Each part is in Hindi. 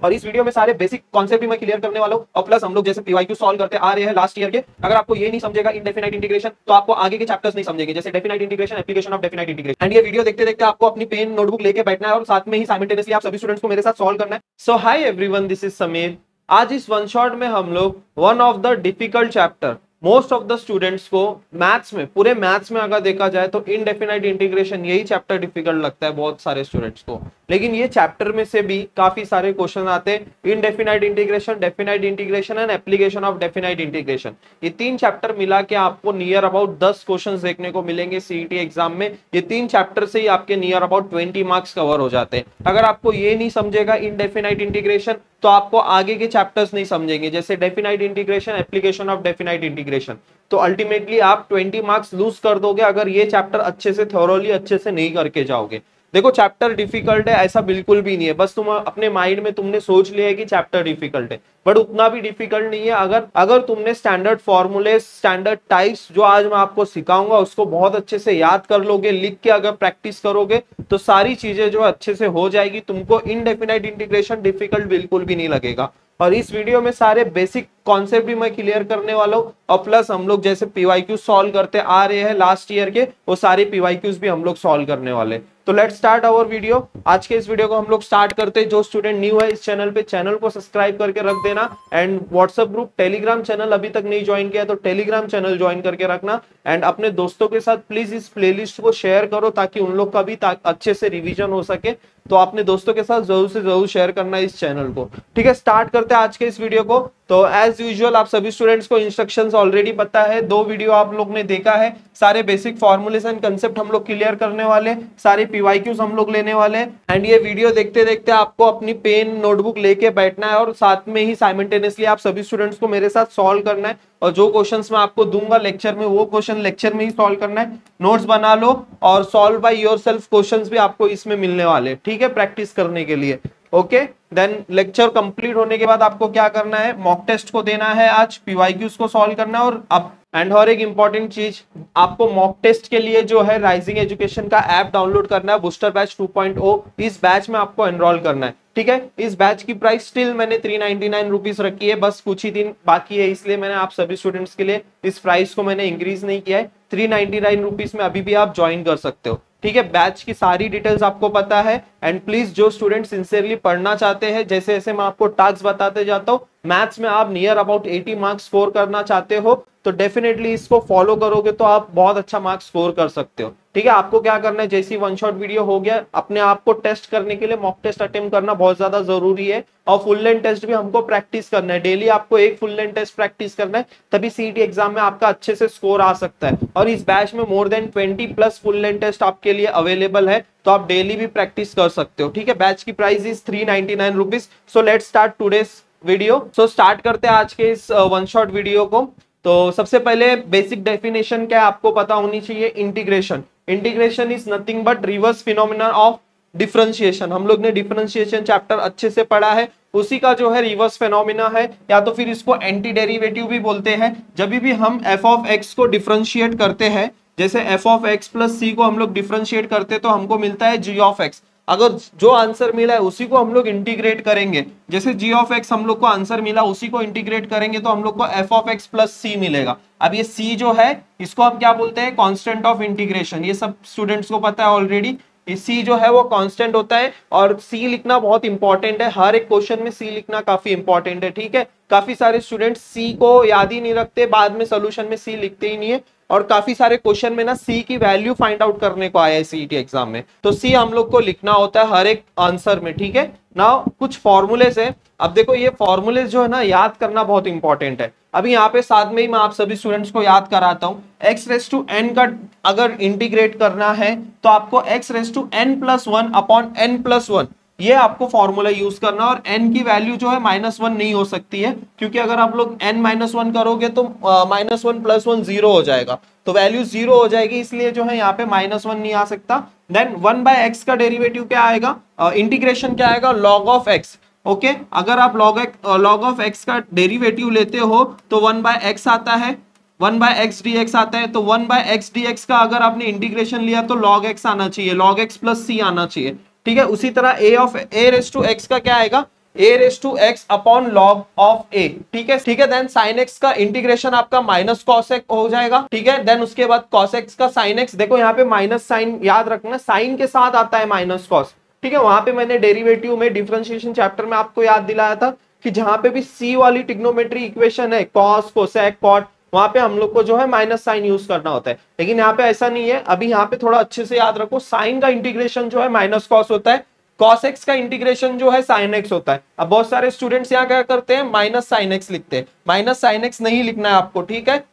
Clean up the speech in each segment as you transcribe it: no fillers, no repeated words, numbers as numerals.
और इस वीडियो में सारे बेसिक कॉन्सेप्ट भी मैं क्लियर करने वाला हूँ और प्लस हम लोग जैसे पीवाईक्यू सॉल्व करते आ रहे हैं लास्ट ईयर के, अगर आपको ये नहीं समझेगा इनडेफिनाइट इंटीग्रेशन तो आपको आगे के चैप्टर्स नहीं समझेंगे, जैसे definite integration, application of definite integration. And ये वीडियो देखते देखते आपको अपनी पेन नोटबुक लेके बैठना है और साथ में ही साइमल्टेनियसली आप सभी स्टूडेंट्स को मेरे साथ सॉल्व करना है। So hi everyone, this is Sameer. आज इस वन शॉट में हम लोग one of the difficult chapter most of the students को मैथ्स में, पूरे मैथ्स में अगर देखा जाए तो इनडेफिनाइट इंटीग्रेशन यही चैप्टर डिफिकल्ट लगता है बहुत सारे स्टूडेंट्स को, लेकिन ये चैप्टर में से भी काफी सारे क्वेश्चन आते हैं। Indefinite integration, definite integration and application of definite integration, ये तीन चैप्टर मिला के आपको नियर अबाउट 10 क्वेश्चन देखने को मिलेंगे सीईटी एग्जाम में। ये तीन चैप्टर से ही आपके नियर अबाउट 20 मार्क्स कवर हो जाते हैं। अगर आपको ये नहीं समझेगा इनडेफिनाइट इंटीग्रेशन तो आपको आगे के चैप्टर्स नहीं समझेंगे, जैसे definite integration, application of definite integration, तो अल्टीमेटली आप 20 मार्क्स लूज कर दोगे अगर ये चैप्टर अच्छे से थोरोली अच्छे से नहीं करके जाओगे। देखो चैप्टर डिफिकल्ट है ऐसा बिल्कुल भी नहीं है, बस तुम अपने माइंड में तुमने सोच लिया है कि चैप्टर डिफिकल्ट है, बट उतना भी डिफिकल्ट नहीं है। अगर तुमने स्टैंडर्ड फॉर्मूले, स्टैंडर्ड टाइप्स जो आज मैं आपको सिखाऊंगा उसको बहुत अच्छे से याद कर लोगे, लिख के अगर प्रैक्टिस करोगे तो सारी चीजें जो अच्छे से हो जाएगी, तुमको इनडेफिनाइट इंटीग्रेशन डिफिकल्ट बिल्कुल भी नहीं लगेगा। और इस वीडियो में सारे बेसिक कॉन्सेप्ट भी मैं क्लियर करने वाला हूँ और प्लस हम लोग जैसे पीवाईक्यू सॉल्व करते आ रहे हैं लास्ट ईयर के, वो सारे पीवाईक्यूज भी हम लोग सॉल्व करने वाले। तो लेट्स स्टार्ट आवर वीडियो। आज के इस वीडियो को हम लोग स्टार्ट करते हैं। जो स्टूडेंट न्यू है इस चैनल पे, चैनल को सब्सक्राइब करके रख देना and WhatsApp group, Telegram channel अभी तक नहीं ज्वाइन किया तो टेलीग्राम चैनल ज्वाइन करके रखना एंड अपने दोस्तों के साथ प्लीज इस प्लेलिस्ट को शेयर करो ताकि उन लोग का भी अच्छे से रिवीजन हो सके। तो अपने दोस्तों के साथ जरूर से जरूर शेयर करना इस चैनल को। ठीक है, स्टार्ट करते हैं आज के इस वीडियो को। तो एज यूजुअल आप सभी स्टूडेंट्स को इंस्ट्रक्शंस ऑलरेडी पता है, 2 वीडियो आप लोग ने देखा है, सारे बेसिक फॉर्मूलेस एंड कंसेप्ट हम लोग क्लियर करने वाले, सारे पीवाईक्यूज हम लोग लेने वाले एंड ये वीडियो देखते देखते आपको अपनी पेन नोटबुक लेके बैठना है और साथ में ही साइमल्टेनियसली आप सभी स्टूडेंट्स को मेरे साथ सॉल्व करना है और जो क्वेश्चंस मैं आपको दूंगा लेक्चर में वो क्वेश्चन लेक्चर में ही सॉल्व करना है। नोट्स बना लो और सॉल्व बाय योरसेल्फ क्वेश्चंस भी आपको इसमें मिलने वाले, ठीक है, प्रैक्टिस करने के लिए। ओके, देन लेक्चर कंप्लीट होने के बाद आपको क्या करना है, मॉक टेस्ट को देना है, आज पीवाईक्यूज को सॉल्व करना है और अब एंड और एक इंपॉर्टेंट चीज, आपको मॉक टेस्ट के लिए जो है राइजिंग एजुकेशन का ऐप डाउनलोड करना है, बूस्टर बैच 2.0, इस बैच में आपको एनरोल करना है। ठीक है, इस बैच की प्राइस स्टिल मैंने 399 रुपीज रखी है, बस कुछ ही दिन बाकी है इसलिए मैंने आप सभी स्टूडेंट्स के लिए इस प्राइस को मैंने इंक्रीज नहीं किया है। 399 रुपीज में अभी भी आप ज्वाइन कर सकते हो। ठीक है, बैच की सारी डिटेल्स आपको पता है एंड प्लीज जो स्टूडेंट सिंसियरली पढ़ना चाहते हैं, जैसे जैसे मैं आपको टास्क बताते जाता हूँ, मैथ्स में आप नियर अबाउट 80 मार्क्स स्कोर करना चाहते हो तो डेफिनेटली इसको फॉलो करोगे तो आप बहुत अच्छा मार्क्स स्कोर कर सकते हो। ठीक है, आपको क्या करना है, जैसी वन शॉट वीडियो हो गया, अपने आप को टेस्ट करने के लिए मॉक टेस्ट अटेम्प्ट करना बहुत ज्यादा जरूरी है और फुल लेंथ टेस्ट भी हमको प्रैक्टिस करना है। डेली आपको एक फुल लेंथ टेस्ट प्रैक्टिस करना है, तभी सीईटी एग्जाम में आपका अच्छे से स्कोर आ सकता है। और इस बैच में more than 20+ full length test आपके लिए अवेलेबल है, तो आप डेली भी प्रैक्टिस कर सकते हो। ठीक है, बैच की price is 399 rupees. So let's start today's video. So start करते हैं आज के इस वन शॉट वीडियो को। तो सबसे पहले बेसिक डेफिनेशन क्या आपको पता होनी चाहिए, integration. Integration is nothing but reverse phenomena of differentiation. हम लोग ने डिफरेंशिएशन चैप्टर अच्छे से पढ़ा है, उसी का जो है रिवर्स फेनोमेना है, या तो फिर इसको एंटी डेरिवेटिव भी बोलते हैं। जब भी हम एफ ऑफ एक्स को डिफरेंशिएट करते हैं, जैसे एफ ऑफ एक्स प्लस सी को हम लोग डिफरेंशिएट करते हैं तो हमको मिलता है जी ऑफ एक्स। अगर जो आंसर मिला है उसी को हम लोग इंटीग्रेट करेंगे, जैसे जी ऑफ एक्स हम लोग को आंसर मिला, उसी को इंटीग्रेट करेंगे तो हम लोग को एफ ऑफ एक्स प्लस सी मिलेगा। अब ये सी जो है इसको हम क्या बोलते हैं, कांस्टेंट ऑफ इंटीग्रेशन। ये सब स्टूडेंट्स को पता है ऑलरेडी, सी जो है वो कांस्टेंट होता है और सी लिखना बहुत इंपॉर्टेंट है, हर एक क्वेश्चन में सी लिखना काफी इंपॉर्टेंट है। ठीक है, काफी सारे स्टूडेंट्स सी को याद ही नहीं रखते, बाद में सोल्यूशन में सी लिखते ही नहीं है और काफी सारे क्वेश्चन में ना सी की वैल्यू फाइंड आउट करने को आया है सीईटी एग्जाम में, तो सी हम लोग को लिखना होता है हर एक आंसर में। ठीक है, नाउ कुछ फॉर्मूलेस है। अब देखो ये फॉर्मूलेस जो है ना याद करना बहुत इंपॉर्टेंट है। अभी यहाँ पे साथ में ही मैं आप सभी स्टूडेंट्स को याद कराता हूँ, x⁻n का अगर इंटीग्रेट करना है तो आपको x⁻n+1 अपॉन n+1 ये आपको फॉर्मूला यूज करना, और n की वैल्यू जो है -1 नहीं हो सकती है, क्योंकि अगर आप लोग n-1 करोगे तो -1 + 1 0 हो जाएगा, तो वैल्यू 0 हो जाएगी, इसलिए जो है यहाँ पे -1 नहीं आ सकता। देन 1/x का डेरिवेटिव क्या आएगा, इंटीग्रेशन क्या आएगा, log ऑफ x। ओके, अगर आप log ऑफ x का डेरिवेटिव लेते हो तो 1/x आता है, 1/x dx आता है, तो 1/x dx का अगर आपने इंटीग्रेशन लिया तो log x आना चाहिए, log x + c आना चाहिए। ठीक है, उसी तरह a raised to x का क्या आएगा, a raise to x upon log of a, ठीक है। देन साइन एक्स का इंटीग्रेशन आपका माइनस कॉस एक्स हो जाएगा, ठीक है। देन उसके बाद कॉस एक्स का साइन एक्स, देखो यहाँ पे माइनस साइन याद रखना, साइन के साथ आता है माइनस कॉस, ठीक है। वहां पे मैंने डेरिवेटिव में डिफरेंशिएशन चैप्टर में आपको याद दिलाया था कि जहां पे भी सी वाली ट्रिग्नोमेट्री इक्वेशन है, कॉस कोसेक कॉट, वहां पे हम लोग को जो है माइनस साइन यूज करना होता है, लेकिन यहाँ पे ऐसा नहीं है। अभी यहाँ पे थोड़ा अच्छे से याद रखो, साइन का इंटीग्रेशन जो है माइनस कॉस होता है, कॉस एक्स का इंटीग्रेशन जो है साइन एक्स होता है। अब बहुत सारे स्टूडेंट्स यहाँ क्या करते हैं, माइनस साइन एक्स लिखते हैं, माइनस साइन एक्स नहीं लिखना है आपको, ठीक है।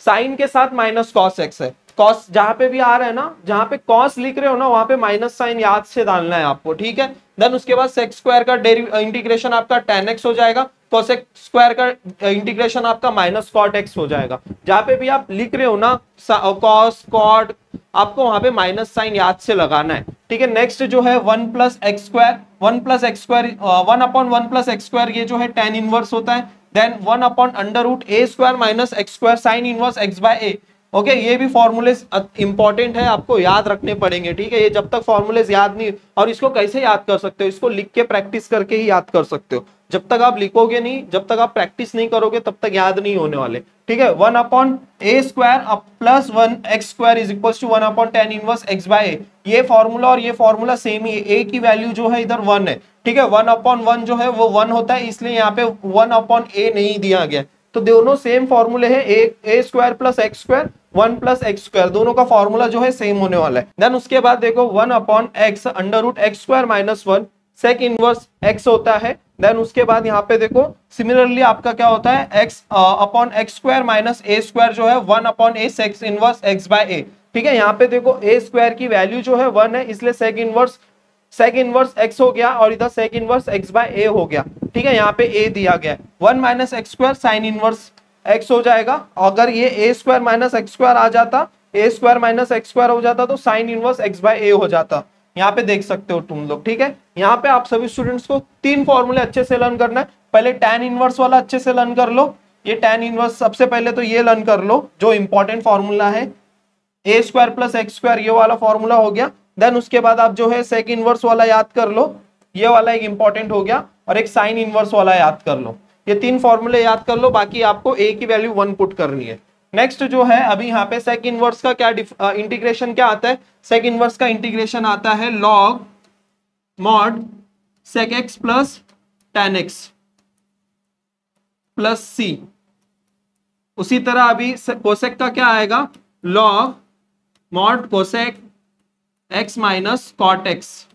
साइन के साथ माइनस कॉस एक्स है, कॉस जहां पे भी आ रहा है ना, जहां पे कॉस लिख रहे हो ना, वहां पे माइनस साइन याद से डालना है आपको, ठीक है। देन उसके बाद सेक स्क्वायर का इंटीग्रेशन आपका tan x हो जाएगा, कोसेक स्क्वायर का इंटीग्रेशन आपका माइनस कॉट एक्स हो जाएगा। जहां पे भी आप लिख रहे हो ना कॉस कॉट, आपको वहां पे माइनस साइन याद से लगाना है, ठीक है। नेक्स्ट जो है 1 plus x square, 1 plus x square 1 upon 1 plus x square, ये जो है tan इनवर्स होता है। Then 1 upon under root a square minus x square sine inverse x by a, okay. ये भी फॉर्मूले इंपॉर्टेंट है, आपको याद रखने पड़ेंगे, ठीक है। ये जब तक फॉर्मूलेज याद नहीं, और इसको कैसे याद कर सकते हो, इसको लिख के प्रैक्टिस करके ही याद कर सकते हो। जब तक आप लिखोगे नहीं, जब तक आप प्रैक्टिस नहीं करोगे, तब तक याद नहीं होने वाले, ठीक है। 1 upon a square plus 1 x square is equal to 1 upon tan inverse x by a. ये फॉर्मूला और ये फॉर्मूला सेम ही है, ए की वैल्यू जो है इधर 1 है, ठीक है। 1 अपॉन 1 जो है वो 1 होता है, इसलिए यहाँ पे 1 अपॉन ए नहीं दिया गया, तो दोनों सेम फॉर्मूले हैं, a square plus x square 1 plus x square, दोनों का फॉर्मूला जो है सेम होने वाला है। देन उसके बाद देखो 1 upon x under root x square minus 1 sec inverse x होता है। देन उसके बाद यहाँ पे देखो सिमिलरली आपका क्या होता है, x upon x square minus a square जो है 1 upon a sec inverse x by a, ठीक है। यहाँ पे देखो ए स्क्वायर की वैल्यू जो है 1 है, इसलिए सेक इनवर्स एक्स हो गया, और इधर सेक इनवर्स एक्स बाय ए हो गया, ठीक है। यहाँ पे ए दिया गया है, 1 minus x square sine inverse x हो जाएगा। अगर ये ए स्क्वायर माइनस एक्स स्क्वायर आ जाता, ए स्क्वायर माइनस एक्स स्क्वायर हो जाता, तो साइन इनवर्स एक्स बाय ए हो जाता। यहाँ पे देख सकते हो तुम लोग, ठीक है। यहाँ पे आप सभी स्टूडेंट्स को 3 फॉर्मूले अच्छे से लर्न करना है। पहले tan इनवर्स वाला अच्छे से लर्न कर लो, ये tan इनवर्स सबसे पहले तो ये लर्न कर लो, जो इंपॉर्टेंट फॉर्मूला है, a square plus x square, ये वाला फॉर्मूला हो गया। देन उसके बाद आप जो है सेक इनवर्स वाला याद कर लो, ये वाला एक इंपॉर्टेंट हो गया, और एक साइन इनवर्स वाला याद कर लो। ये 3 फॉर्मूले याद कर लो, बाकी आपको ए की वैल्यू 1 पुट करनी है। नेक्स्ट जो है अभी यहाँ पे सेक इनवर्स का क्या इंटीग्रेशन क्या आता है, सेक इनवर्स का इंटीग्रेशन आता है log mod sec x plus tan x plus c. उसी तरह अभी कोसेक का क्या आएगा, log mod cosec x minus cot x.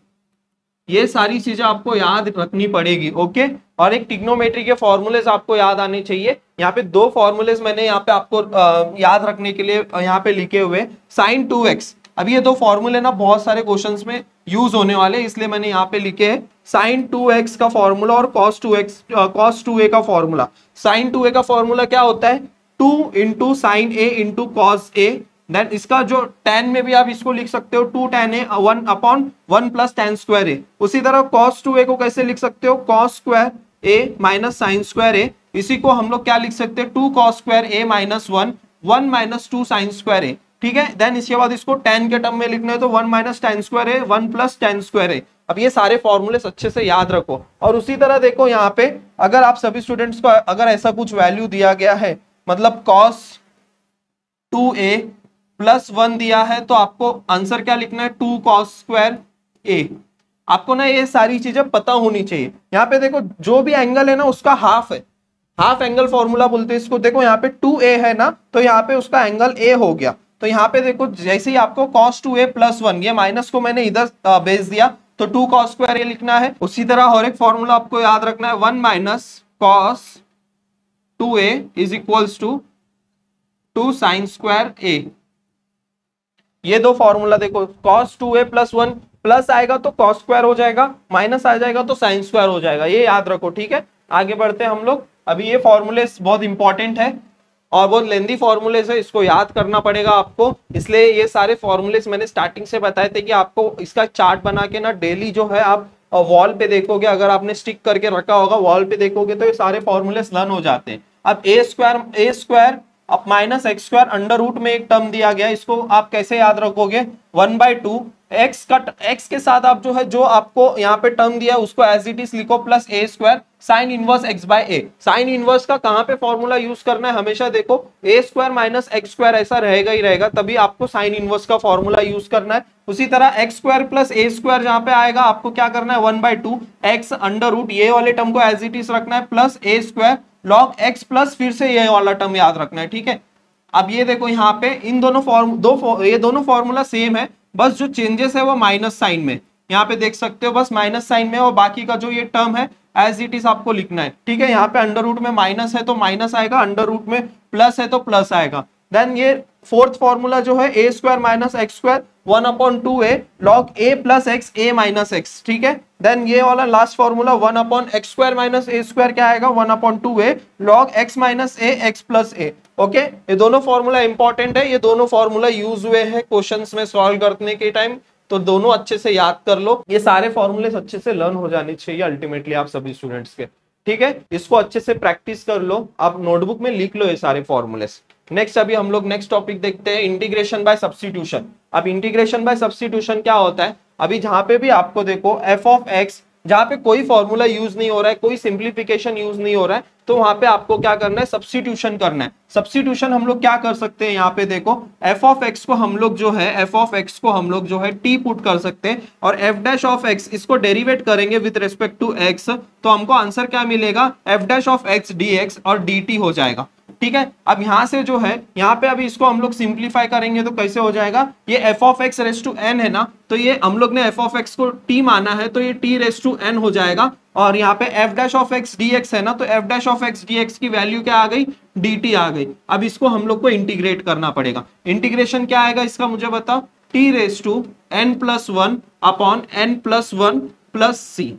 ये सारी चीजें आपको याद रखनी पड़ेगी, ओके। और एक ट्रिग्नोमेट्री के फॉर्मूलेज आपको याद आने चाहिए। यहाँ पे 2 फॉर्मूलेज मैंने यहाँ पे आपको याद रखने के लिए यहाँ पे लिखे हुए, साइन 2x। अभी ये 2 फॉर्मूले ना बहुत सारे क्वेश्चंस में यूज होने वाले, इसलिए मैंने यहाँ पे लिखे है साइन 2x का फॉर्मूला और cos 2a का फॉर्मूला। साइन 2a का फॉर्मूला क्या होता है, 2 into sine A into cos A. Then इसका जो tan में भी आप इसको लिख सकते हो 2 tan a 1 upon 1 plus tan square a. उसी तरह cos 2a को कैसे लिख सकते हो, cos square a minus sine square a. इसी को हम लोग क्या लिख सकते हैं, 2 cos square a minus 1 minus 2 sine square a, ठीक है। देन इसके बाद इसको tan के टर्म में लिखना है, तो 1 माइनस tan स्क्वायर ए 1 प्लस tan स्क्वायर ए। अब ये सारे फॉर्मूले अच्छे से याद रखो। और उसी तरह देखो यहाँ पे अगर आप सभी स्टूडेंट्स को अगर ऐसा कुछ वैल्यू दिया गया है, मतलब cos 2a प्लस 1 दिया है, तो आपको आंसर क्या लिखना है, 2 cos स्क्वायर a। आपको ना ये सारी चीजें पता होनी चाहिए। यहाँ पे देखो जो भी एंगल है ना उसका हाफ है, हाफ एंगल फॉर्मूला बोलते हैं इसको। देखो यहाँ पे 2a है ना, तो यहाँ पे उसका एंगल a हो गया। तो यहाँ पे देखो जैसे ही आपको cos 2a प्लस 1, ये माइनस को मैंने इधर भेज दिया, तो 2 cos स्क्वायर a लिखना है। उसी तरह और एक फॉर्मूला आपको याद रखना है, 1 minus cos 2a is equals to 2 sine square a। ये 2 फॉर्मूला देखो, cos 2a प्लस 1 प्लस आएगा तो cos स्क्वायर हो जाएगा, माइनस आ जाएगा तो साइन स्क्वायर हो जाएगा, ये याद रखो, ठीक है। आगे बढ़ते हैं हम लोग। अभी ये फॉर्मूले बहुत इंपॉर्टेंट है और बहुत लेंदी फॉर्मूलेस है, इसको याद करना पड़ेगा आपको। इसलिए ये सारे फॉर्मूलेस मैंने स्टार्टिंग से बताए थे कि आपको इसका चार्ट बना के ना डेली जो है आप वॉल पे देखोगे, अगर आपने स्टिक करके रखा होगा वॉल पे देखोगे तो ये सारे फॉर्मूलेस लर्न हो जाते हैं। अब ए स्क्वायर अब minus x square under root में एक टर्म दिया गया, इसको आप कैसे याद रखोगे, 1/2 एक्स के साथ आप जो है जो आपको यहाँ पे टर्म दिया है उसको एज इट इज लिखो plus a square sine inverse x by a. Sine inverse का कहां पे फॉर्मूला यूज करना है, हमेशा देखो a square minus x square ऐसा रहेगा ही रहेगा, तभी आपको साइन इनवर्स का फॉर्मूला यूज करना है। उसी तरह x square plus a square जहां पे आएगा आपको क्या करना है 1/2 एक्स अंडर रूट ये वाले टर्म को एज इट इज रखना है plus a square log x plus फिर से ये वाला टर्म याद रखना है। ठीक है, अब ये देखो यहाँ पे इन दोनों ये दोनों फॉर्मूला सेम है, बस जो चेंजेस है वो माइनस साइन में, यहाँ पे देख सकते हो बस माइनस साइन में, और बाकी का जो ये टर्म है एज इट इज आपको लिखना है। ठीक है, यहाँ पे अंडर रूट में माइनस है तो माइनस आएगा, अंडर रूट में प्लस है तो प्लस आएगा। देन ये फोर्थ फॉर्मूला जो है a square minus x square 1/2a log a plus x a minus x. ठीक है, देन ये वाला last formula 1/x square minus a square क्या आएगा 1/2a log x minus a x plus a। Okay, ये दोनों फॉर्मूला इंपॉर्टेंट है, ये दोनों फॉर्मूला यूज हुए हैं क्वेश्चंस में सॉल्व करने के टाइम, तो दोनों अच्छे से याद कर लो। ये सारे फॉर्मूले अच्छे से लर्न हो जाने चाहिए अल्टीमेटली आप सभी स्टूडेंट्स के। ठीक है, इसको अच्छे से प्रैक्टिस कर लो, आप नोटबुक में लिख लो ये सारे फॉर्मूले। नेक्स्ट अभी हम लोग नेक्स्ट टॉपिक देखते हैं इंटीग्रेशन बाय सब्स्टिट्यूशन। अब इंटीग्रेशन बाय सब्स्टिट्यूशन क्या होता है, अभी जहां पे भी आपको देखो एफ ऑफ एक्स जहां पे कोई फॉर्मूला यूज नहीं हो रहा है, कोई सिंप्लीफिकेशन यूज नहीं हो रहा है, तो वहां पे आपको क्या करना है सब्स्टिट्यूशन करना है। सब्स्टिट्यूशन हम लोग क्या कर सकते हैं, यहाँ पे देखो एफ ऑफ एक्स को हम लोग जो है एफ ऑफ एक्स को हम लोग जो है टी पुट कर सकते हैं, और एफ डैश ऑफ एक्स इसको डेरिवेट करेंगे विद रिस्पेक्ट टू एक्स, तो हमको आंसर क्या मिलेगा F dash of x D x और डी टी हो जाएगा। ठीक है, अब यहां से जो है यहाँ पे अभी इसको हम लोग सिंप्लीफाई करेंगे तो कैसे हो जाएगा, ये f of x raise to n है ना, तो ये हम लोग ने एफ ऑफ एक्स को टी माना है तो ये टी रेस टू एन हो जाएगा, और यहाँ पे F dash of x D x है ना, तो F dash of x D x की वैल्यू क्या आ गई डी टी आ गई। अब इसको हम लोग को इंटीग्रेट करना पड़ेगा, इंटीग्रेशन क्या आएगा इसका मुझे बताओ, t raise to n plus 1 upon n plus 1 plus c.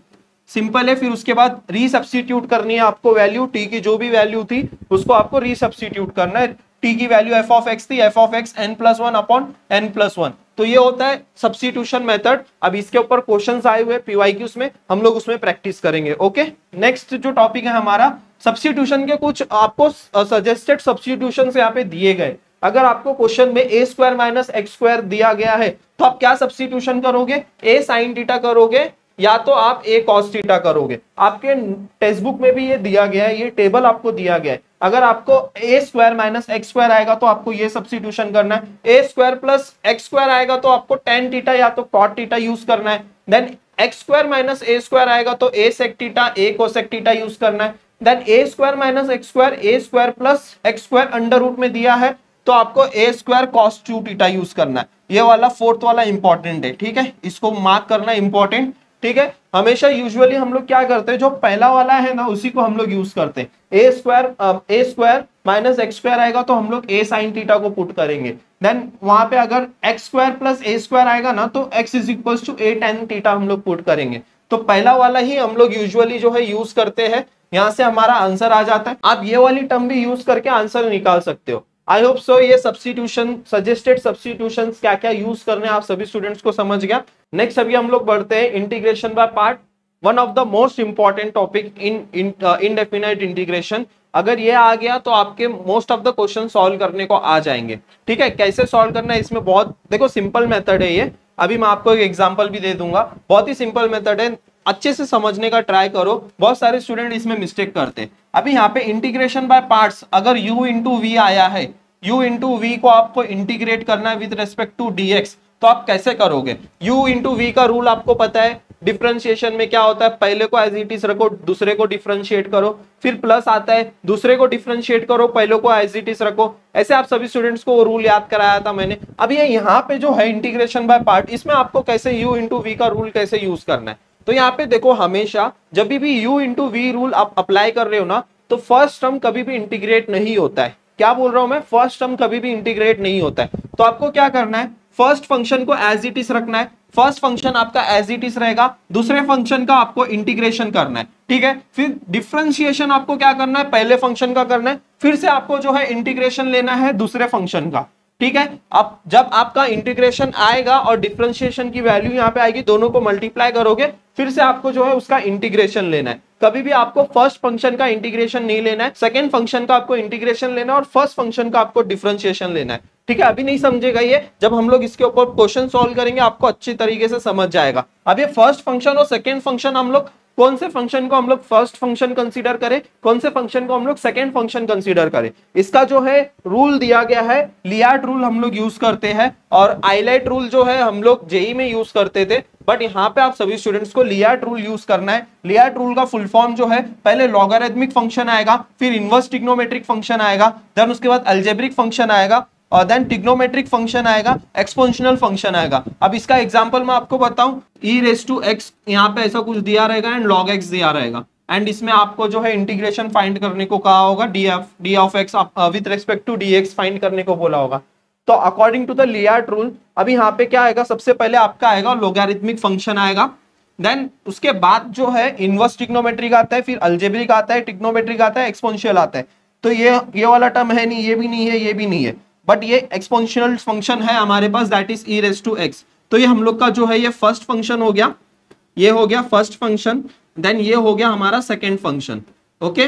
Simple है, फिर उसके बाद रीसब्स्टिट्यूट करनी है आपको वैल्यू, टी की जो भी वैल्यू थी उसको आपको रीसब्स्टिट्यूट करना है। टी की वैल्यू एफ ऑफ एक्स थी, f of x n plus 1 upon n plus 1, तो ये होता है सब्स्टिट्यूशन मेथड। अब इसके ऊपर क्वेश्चंस आए हुए पीवाईक्यूज में, हम लोग उसमें प्रैक्टिस करेंगे। ओके, नेक्स्ट जो टॉपिक है हमारा सब्स्टिट्यूशन के कुछ आपको सजेस्टेड सब्स्टिट्यूशन यहाँ पे दिए गए। अगर आपको क्वेश्चन में a square minus x square दिया गया है तो आप क्या सब्स्टिट्यूशन करोगे, ए साइन थीटा करोगे या तो आप ए कॉस थीटा करोगे। आपके टेक्स्ट बुक में भी ये दिया गया है, ये टेबल आपको दिया गया है। अगर आपको a square minus x square आएगा तो आपको ये सब्स्टिट्यूशन करना है, a square plus x square आएगा तो आपको टेन थीटा या तो कॉट थीटा यूज करना है। Then x square minus a square आएगा तो a sec theta a cosec theta use करना है। Then a square minus x square a square plus x square under root में दिया है तो आपको a square cos 2 theta use करना है। ये वाला फोर्थ वाला इंपॉर्टेंट है, ठीक है, इसको मार्क करना इंपॉर्टेंट। ठीक है, हमेशा यूजुअली हम लोग क्या करते हैं, जो पहला वाला है ना उसी को हम लोग यूज करते हैं। A square minus x square आएगा तो हम लोग ए साइन थीटा को पुट करेंगे। देन वहां पे अगर x square plus a square आएगा ना तो x is equal to a tan theta हम लोग पुट करेंगे। तो पहला वाला ही हम लोग यूजुअली जो है यूज करते हैं, यहाँ से हमारा आंसर आ जाता है। आप ये वाली टर्म भी यूज करके आंसर निकाल सकते हो। आई होप सो ये सब्स्टिट्यूशन सजेस्टेड सब्स्टिट्यूशन क्या क्या यूज करने आप सभी स्टूडेंट्स को समझ गया। नेक्स्ट अभी हम लोग बढ़ते हैं integration by part, one of the most important topic in indefinite integration. अगर ये आ गया तो आपके most of the question solve करने को आ जाएंगे। ठीक है, कैसे सॉल्व करना है इसमें बहुत देखो सिंपल मेथड है ये। अभी मैं आपको एक एग्जांपल भी दे दूंगा, बहुत ही सिंपल मेथड है, अच्छे से समझने का ट्राई करो। बहुत सारे स्टूडेंट इसमें मिस्टेक करते हैं। अभी यहाँ पे इंटीग्रेशन बाय पार्ट्स, अगर u इंटू वी आया है, u इंटू वी को आपको इंटीग्रेट करना है विद रेस्पेक्ट टू dx, तो आप कैसे करोगे। u इंटू वी का रूल आपको पता है, डिफरेंशिएशन में क्या होता है, पहले को एज इट इज रखो, दूसरे को डिफरेंशिएट करो, फिर प्लस आता है, दूसरे को डिफरेंशिएट करो, पहले को एज इट इज रखो। ऐसे आप सभी स्टूडेंट्स को वो रूल याद कराया था मैंने। अब ये यहाँ पे जो है इंटीग्रेशन बाय पार्ट, इसमें आपको कैसे u इंटू वी का रूल कैसे यूज करना है। तो यहाँ पे देखो हमेशा जब भी u इंटू वी रूल आप अप्लाई कर रहे हो ना, तो फर्स्ट टर्म कभी भी इंटीग्रेट नहीं होता है। क्या बोल रहा हूं मैं, फर्स्ट टर्म कभी भी इंटीग्रेट नहीं होता है। तो आपको क्या करना है, फर्स्ट फंक्शन को एज इट इज रखना है, फर्स्ट फंक्शन आपका एज इट इज रहेगा, दूसरे फंक्शन का आपको इंटीग्रेशन करना है। ठीक है, फिर डिफरेंशिएशन आपको क्या करना है, पहले फंक्शन का करना है, फिर से आपको जो है इंटीग्रेशन लेना है दूसरे फंक्शन का। ठीक है, अब जब आपका इंटीग्रेशन आएगा और डिफरेंशिएशन की वैल्यू यहाँ पे आएगी, दोनों को मल्टीप्लाई करोगे, फिर से आपको जो है उसका इंटीग्रेशन लेना है। कभी भी आपको फर्स्ट फंक्शन का इंटीग्रेशन नहीं लेना है, सेकंड फंक्शन का आपको इंटीग्रेशन लेना है और फर्स्ट फंक्शन का आपको डिफरेंशिएशन लेना है। ठीक है, अभी नहीं समझेगा ये, जब हम लोग इसके ऊपर क्वेश्चन सॉल्व करेंगे आपको अच्छी तरीके से समझ जाएगा। अब ये फर्स्ट फंक्शन और सेकंड फंक्शन, हम लोग कौन से फंक्शन को हम लोग फर्स्ट फंक्शन कंसीडर करें, कौन से फंक्शन को हम लोग सेकंड फंक्शन कंसीडर करें, इसका जो है रूल दिया गया है, लियार्ड रूल हम लोग यूज करते हैं, और आइलेट रूल जो है हम लोग जेई में यूज करते थे, बट यहाँ पे आप सभी स्टूडेंट्स को लियार्ड रूल यूज करना है। लियार्ड रूल का फुल फॉर्म जो है, पहले लॉगरिथमिक फंक्शन आएगा, फिर इनवर्स ट्रिग्नोमेट्रिक फंक्शन आएगा, देन उसके बाद अलजेब्रिक फंक्शन आएगा, और देन ट्रिग्नोमेट्रिक फंक्शन आएगा, एक्सपोनेंशियल फंक्शन आएगा। अब इसका एग्जांपल मैं आपको बताऊं, e रेज टू x यहाँ पे ऐसा कुछ दिया रहेगा एंड log x दिया रहेगा, एंड इसमें आपको जो है इंटीग्रेशन फाइंड करने को कहा होगा, d of x with respect to dx find करने को बोला होगा। तो अकॉर्डिंग टू द लियार्ड रूल अभी यहाँ पे क्या आएगा, सबसे पहले आपका आएगा लोगरिथमिक फंक्शन आएगा, देन उसके बाद जो है इनवर्स ट्रिग्नोमेट्रिक आता है, फिर अलजेब्रिक आता है, ट्रिग्नोमेट्रिक आता है, एक्सपोनेंशियल आता है। तो ये वाला टर्म है नहीं, ये भी नहीं है, ये भी नहीं है, बट ये एक्सपोनेंशियल फंक्शन है हमारे पास, that is e raise to x। तो ये हम लोग का जो है ये फर्स्ट फंक्शन हो गया, ये हो गया फर्स्ट फंक्शन, देन ये हो गया हमारा सेकंड फंक्शन। ओके,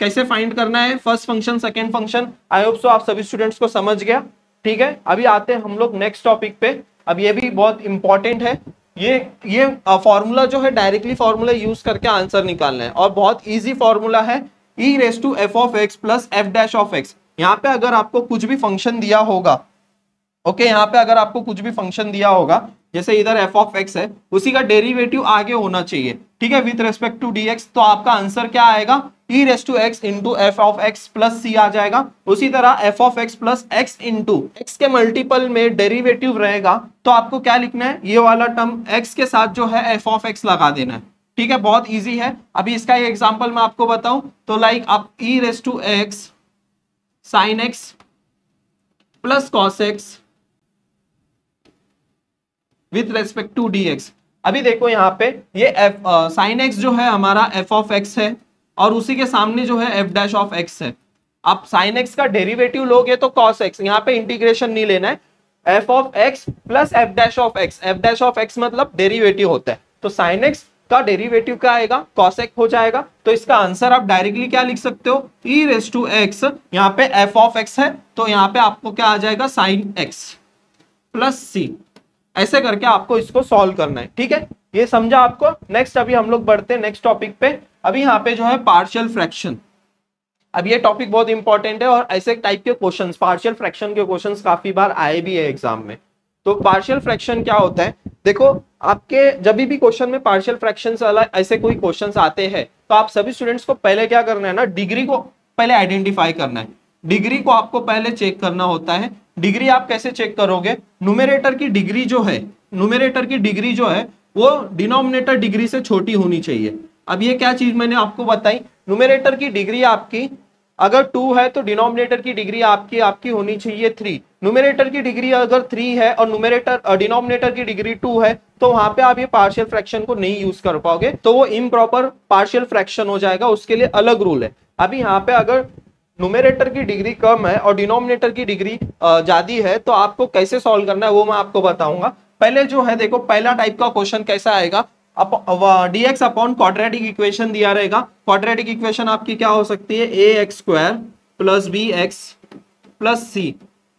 कैसे फाइंड करना है फर्स्ट फंक्शन सेकंड फंक्शन, आई होप सो आप सभी स्टूडेंट्स को समझ गया। ठीक है, अभी आते हैं हम लोग नेक्स्ट टॉपिक पे। अब ये भी बहुत इंपॉर्टेंट है, ये फॉर्मूला जो है डायरेक्टली फॉर्मूला यूज करके आंसर निकालना है, और बहुत इजी फॉर्मूला है, e raise to f of x plus f dash of x। यहाँ पे अगर आपको कुछ भी फंक्शन दिया होगा, ओके, यहाँ पे अगर आपको कुछ भी फंक्शन दिया होगा, जैसे इधर f ऑफ x है, उसी का डेरिवेटिव आगे होना चाहिए, ठीक है, विद रिस्पेक्ट टू dx, तो आपका आंसर क्या आएगा, e raise to x into f of x plus c आ जाएगा। उसी तरह f of x plus x into x के मल्टीपल में डेरिवेटिव रहेगा, तो आपको क्या लिखना है, ये वाला टर्म x के साथ जो है f ऑफ x लगा देना है। ठीक है, बहुत ईजी है। अभी इसका एक एग्जाम्पल मैं आपको बताऊं तो लाइक आप e raise to x sine x plus cos x with respect to dx। अभी देखो यहाँ पे ये साइन x जो है हमारा f ऑफ x है, और उसी के सामने जो है f डैश ऑफ x है। आप साइन x का डेरिवेटिव लोगे तो cos x, यहाँ पे इंटीग्रेशन नहीं लेना है, f of x plus f dash of x, f dash of x मतलब डेरिवेटिव होता है, तो साइन x का डेरिवेटिव क्या आएगा, cos x हो जाएगा। तो इसका आंसर आप डायरेक्टली क्या लिख सकते हो, e रेज टू x, यहाँ पे f ऑफ x है, तो यहाँ पे आपको क्या आ जाएगा, साइन x प्लस c। ऐसे करके आपको इसको सॉल्व करना है। ठीक है, ये समझा आपको। नेक्स्ट अभी हम लोग बढ़ते हैं नेक्स्ट टॉपिक पे। अभी यहाँ पे जो है पार्शियल फ्रैक्शन, अब ये टॉपिक बहुत इंपॉर्टेंट है, और ऐसे टाइप के क्वेश्चंस, पार्शियल फ्रैक्शन के क्वेश्चंस काफी बार आए भी है एग्जाम में। तो पार्शियल फ्रैक्शन क्या होता है, देखो आपके जब भी क्वेश्चन में पार्शियल फ्रैक्शन वाला ऐसे कोई क्वेश्चंस आते हैं, तो आप सभी स्टूडेंट्स को पहले क्या करना है ना, डिग्री को पहले आइडेंटिफाई करना है। डिग्री को आपको पहले चेक करना होता है। डिग्री आप कैसे चेक करोगे, न्यूमरेटर की डिग्री जो है, न्यूमरेटर की डिग्री जो है वो डिनोमिनेटर डिग्री से छोटी होनी चाहिए। अब ये क्या चीज मैंने आपको बताई, न्यूमरेटर की डिग्री आपकी अगर 2 है तो डिनोमिनेटर की डिग्री आपकी होनी चाहिए 3। न्यूमरेटर की डिग्री अगर 3 है और न्यूमरेटर डिनोमिनेटर की डिग्री 2 है, तो वहां पे आप ये पार्शियल फ्रैक्शन को नहीं यूज कर पाओगे, तो वो इम्प्रॉपर पार्शियल फ्रैक्शन हो जाएगा, उसके लिए अलग रूल है। अभी यहाँ पे अगर न्यूमरेटर की डिग्री कम है और डिनोमिनेटर की डिग्री ज्यादा है, तो आपको कैसे सॉल्व करना है वो मैं आपको बताऊंगा। पहले जो है देखो, पहला टाइप का क्वेश्चन कैसा आएगा, dx अपॉन क्वाड्रेटिक इक्वेशन दिया रहेगा। क्वाड्रेटिक इक्वेशन आपकी क्या हो सकती है, ax square plus bx plus c,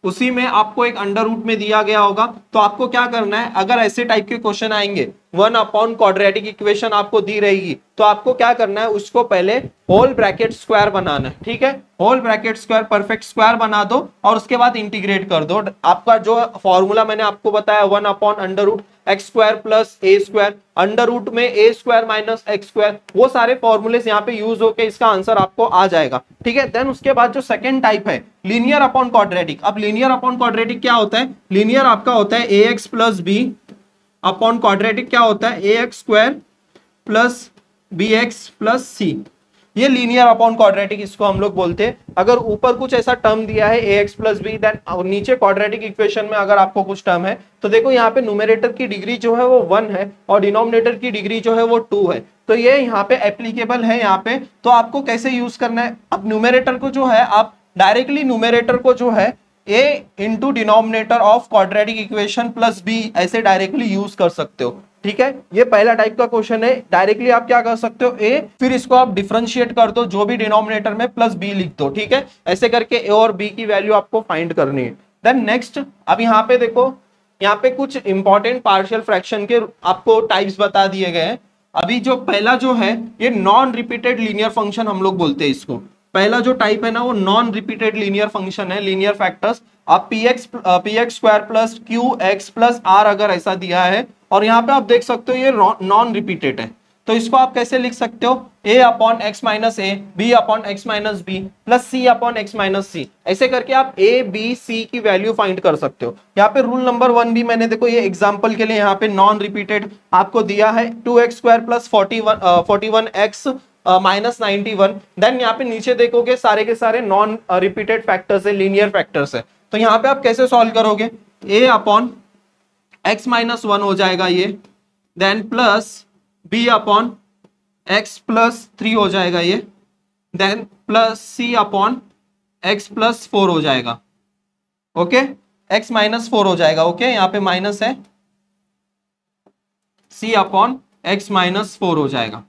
उसी में आपको एक अंडर रूट में दिया गया होगा। तो आपको क्या करना है, अगर ऐसे टाइप के क्वेश्चन आएंगे, 1 अपॉन क्वाड्रेटिक इक्वेशन आपको दी रहेगी, तो आपको क्या करना है, उसको पहले होल ब्रैकेट स्क्वायर बनाना है। ठीक है, whole bracket square perfect square बना दो, और उसके बाद इंटीग्रेट कर दो। आपका जो फॉर्मूला मैंने आपको बताया 1 upon under root x square plus a square, under root में a square minus x square, वो सारे फॉर्मूले यहाँ पे यूज होके इसका आंसर आपको आ जाएगा। ठीक है, देन उसके बाद जो सेकंड टाइप है लीनियर अपॉन क्वाड्रेटिक। अब लीनियर अपॉन क्वाड्रेटिक क्या होता है, लीनियर आपका होता है a x plus b upon quadratic क्या होता है, a x square plus b x plus c. ये लीनियर अपॉन क्वाड्रेटिक इसको हम लोग बोलते हैं। अगर ऊपर कुछ ऐसा टर्म दिया है a x plus B, then नीचे क्वाड्रेटिक इक्वेशन में अगर आपको कुछ टर्म है, तो देखो यहाँ पे न्यूमरेटर की डिग्री जो है वो 1 है और डिनोमिनेटर की डिग्री जो है वो 2 है, तो ये यहाँ पे एप्लीकेबल है यहाँ पे। तो आपको कैसे यूज करना है, अब न्यूमरेटर को जो है आप डायरेक्टली न्यूमरेटर को जो है a into denominator of quadratic equation plus b ऐसे डायरेक्टली यूज कर सकते हो। ठीक है, ये पहला टाइप का क्वेश्चन है। डायरेक्टली आप क्या कर सकते हो, a फिर इसको आप डिफरेंशिएट कर दो, जो भी डिनोमिनेटर में प्लस b लिख दो। ठीक है, ऐसे करके a और b की वैल्यू आपको फाइंड करनी है। देन नेक्स्ट अब यहाँ पे देखो, यहाँ पे कुछ इंपॉर्टेंट पार्शियल फ्रैक्शन के आपको टाइप्स बता दिए गए हैं। अभी जो पहला जो है ये नॉन रिपीटेड लीनियर फंक्शन हम लोग बोलते हैं इसको। पहला जो टाइप है ना वो नॉन रिपीटेड लीनियर फंक्शन है, लीनियर फैक्टर्स। आप px square plus q x plus r अगर ऐसा दिया है और यहाँ पे आप देख सकते हो ये नॉन रिपीटेड है, तो इसको आप कैसे लिख सकते हो, a upon x minus a, b upon x minus b plus c upon x minus c. ऐसे करके आप a b c की वैल्यू फाइंड कर सकते हो। यहाँ पे रूल नंबर 1 भी मैंने देखो ये एग्जांपल के लिए यहाँ पे नॉन रिपीटेड आपको दिया है 2x square plus 41x minus 91। Then यहाँ पे नीचे देखोगे सारे के सारे नॉन रिपीटेड फैक्टर्स है, लीनियर फैक्टर्स है। तो यहाँ पे आप कैसे सॉल्व करोगे, a अपॉन एक्स माइनस 1 हो जाएगा ये, then plus b upon x plus 3 हो जाएगा ये, then plus c upon x plus 4 हो जाएगा। ओके, x माइनस 4 हो जाएगा। ओके, यहाँ पे माइनस है, c अपॉन x माइनस 4 हो जाएगा।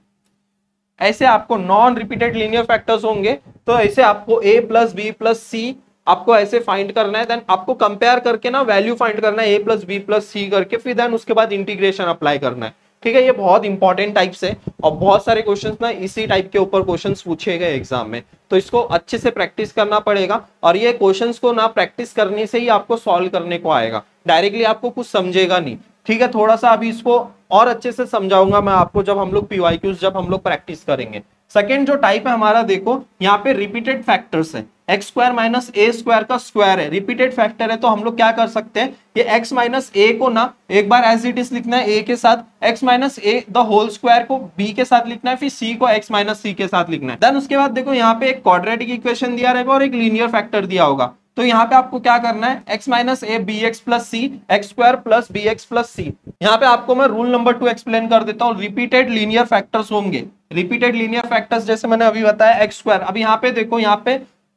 ऐसे आपको नॉन रिपीटेड लीनियर फैक्टर्स होंगे तो ऐसे आपको a plus b plus c आपको ऐसे फाइंड करना है। देन आपको कंपेयर करके ना वैल्यू फाइंड करना है a प्लस बी प्लस सी करके, फिर देन उसके बाद इंटीग्रेशन अप्लाई करना है। ठीक है, ये बहुत इंपॉर्टेंट टाइप्स है और बहुत सारे क्वेश्चंस ना इसी टाइप के ऊपर क्वेश्चंस पूछे गए एग्जाम में, तो इसको अच्छे से प्रैक्टिस करना पड़ेगा। और ये क्वेश्चंस को ना प्रैक्टिस करने से ही आपको सॉल्व करने को आएगा, डायरेक्टली आपको कुछ समझेगा नहीं। ठीक है, थोड़ा सा अभी इसको और अच्छे से समझाऊंगा मैं आपको जब हम लोग पीवाईक्यूज जब हम लोग प्रैक्टिस करेंगे। सेकेंड जो टाइप है हमारा देखो, यहाँ पे रिपीटेड फैक्टर्स है, x square minus a square का स्क्वायर है, रिपीटेड फैक्टर है। तो हम लोग क्या कर सकते हैं, ये एक्स माइनस ए को ना एक बार एज इट इज लिखना है ए के साथ, x minus a the whole square को बी के साथ लिखना है, फिर सी को एक्स माइनस सी के साथ लिखना है। देन उसके बाद देखो यहाँ पे एक क्वाड्रेटिक इक्वेशन दिया रहेगा और एक लीनियर फैक्टर दिया होगा। तो यहाँ पे आपको क्या करना है, x minus a b x plus c, x square plus b x plus c. यहाँ पे आपको मैं रूल नंबर 2 एक्सप्लेन कर देता हूँ। रिपीटेड लीनियर फैक्टर्स होंगे, रिपीटेड लीनियर फैक्टर्स जैसे मैंने अभी बताया एक्स स्क्वायर। अब यहाँ पे देखो, यहाँ पे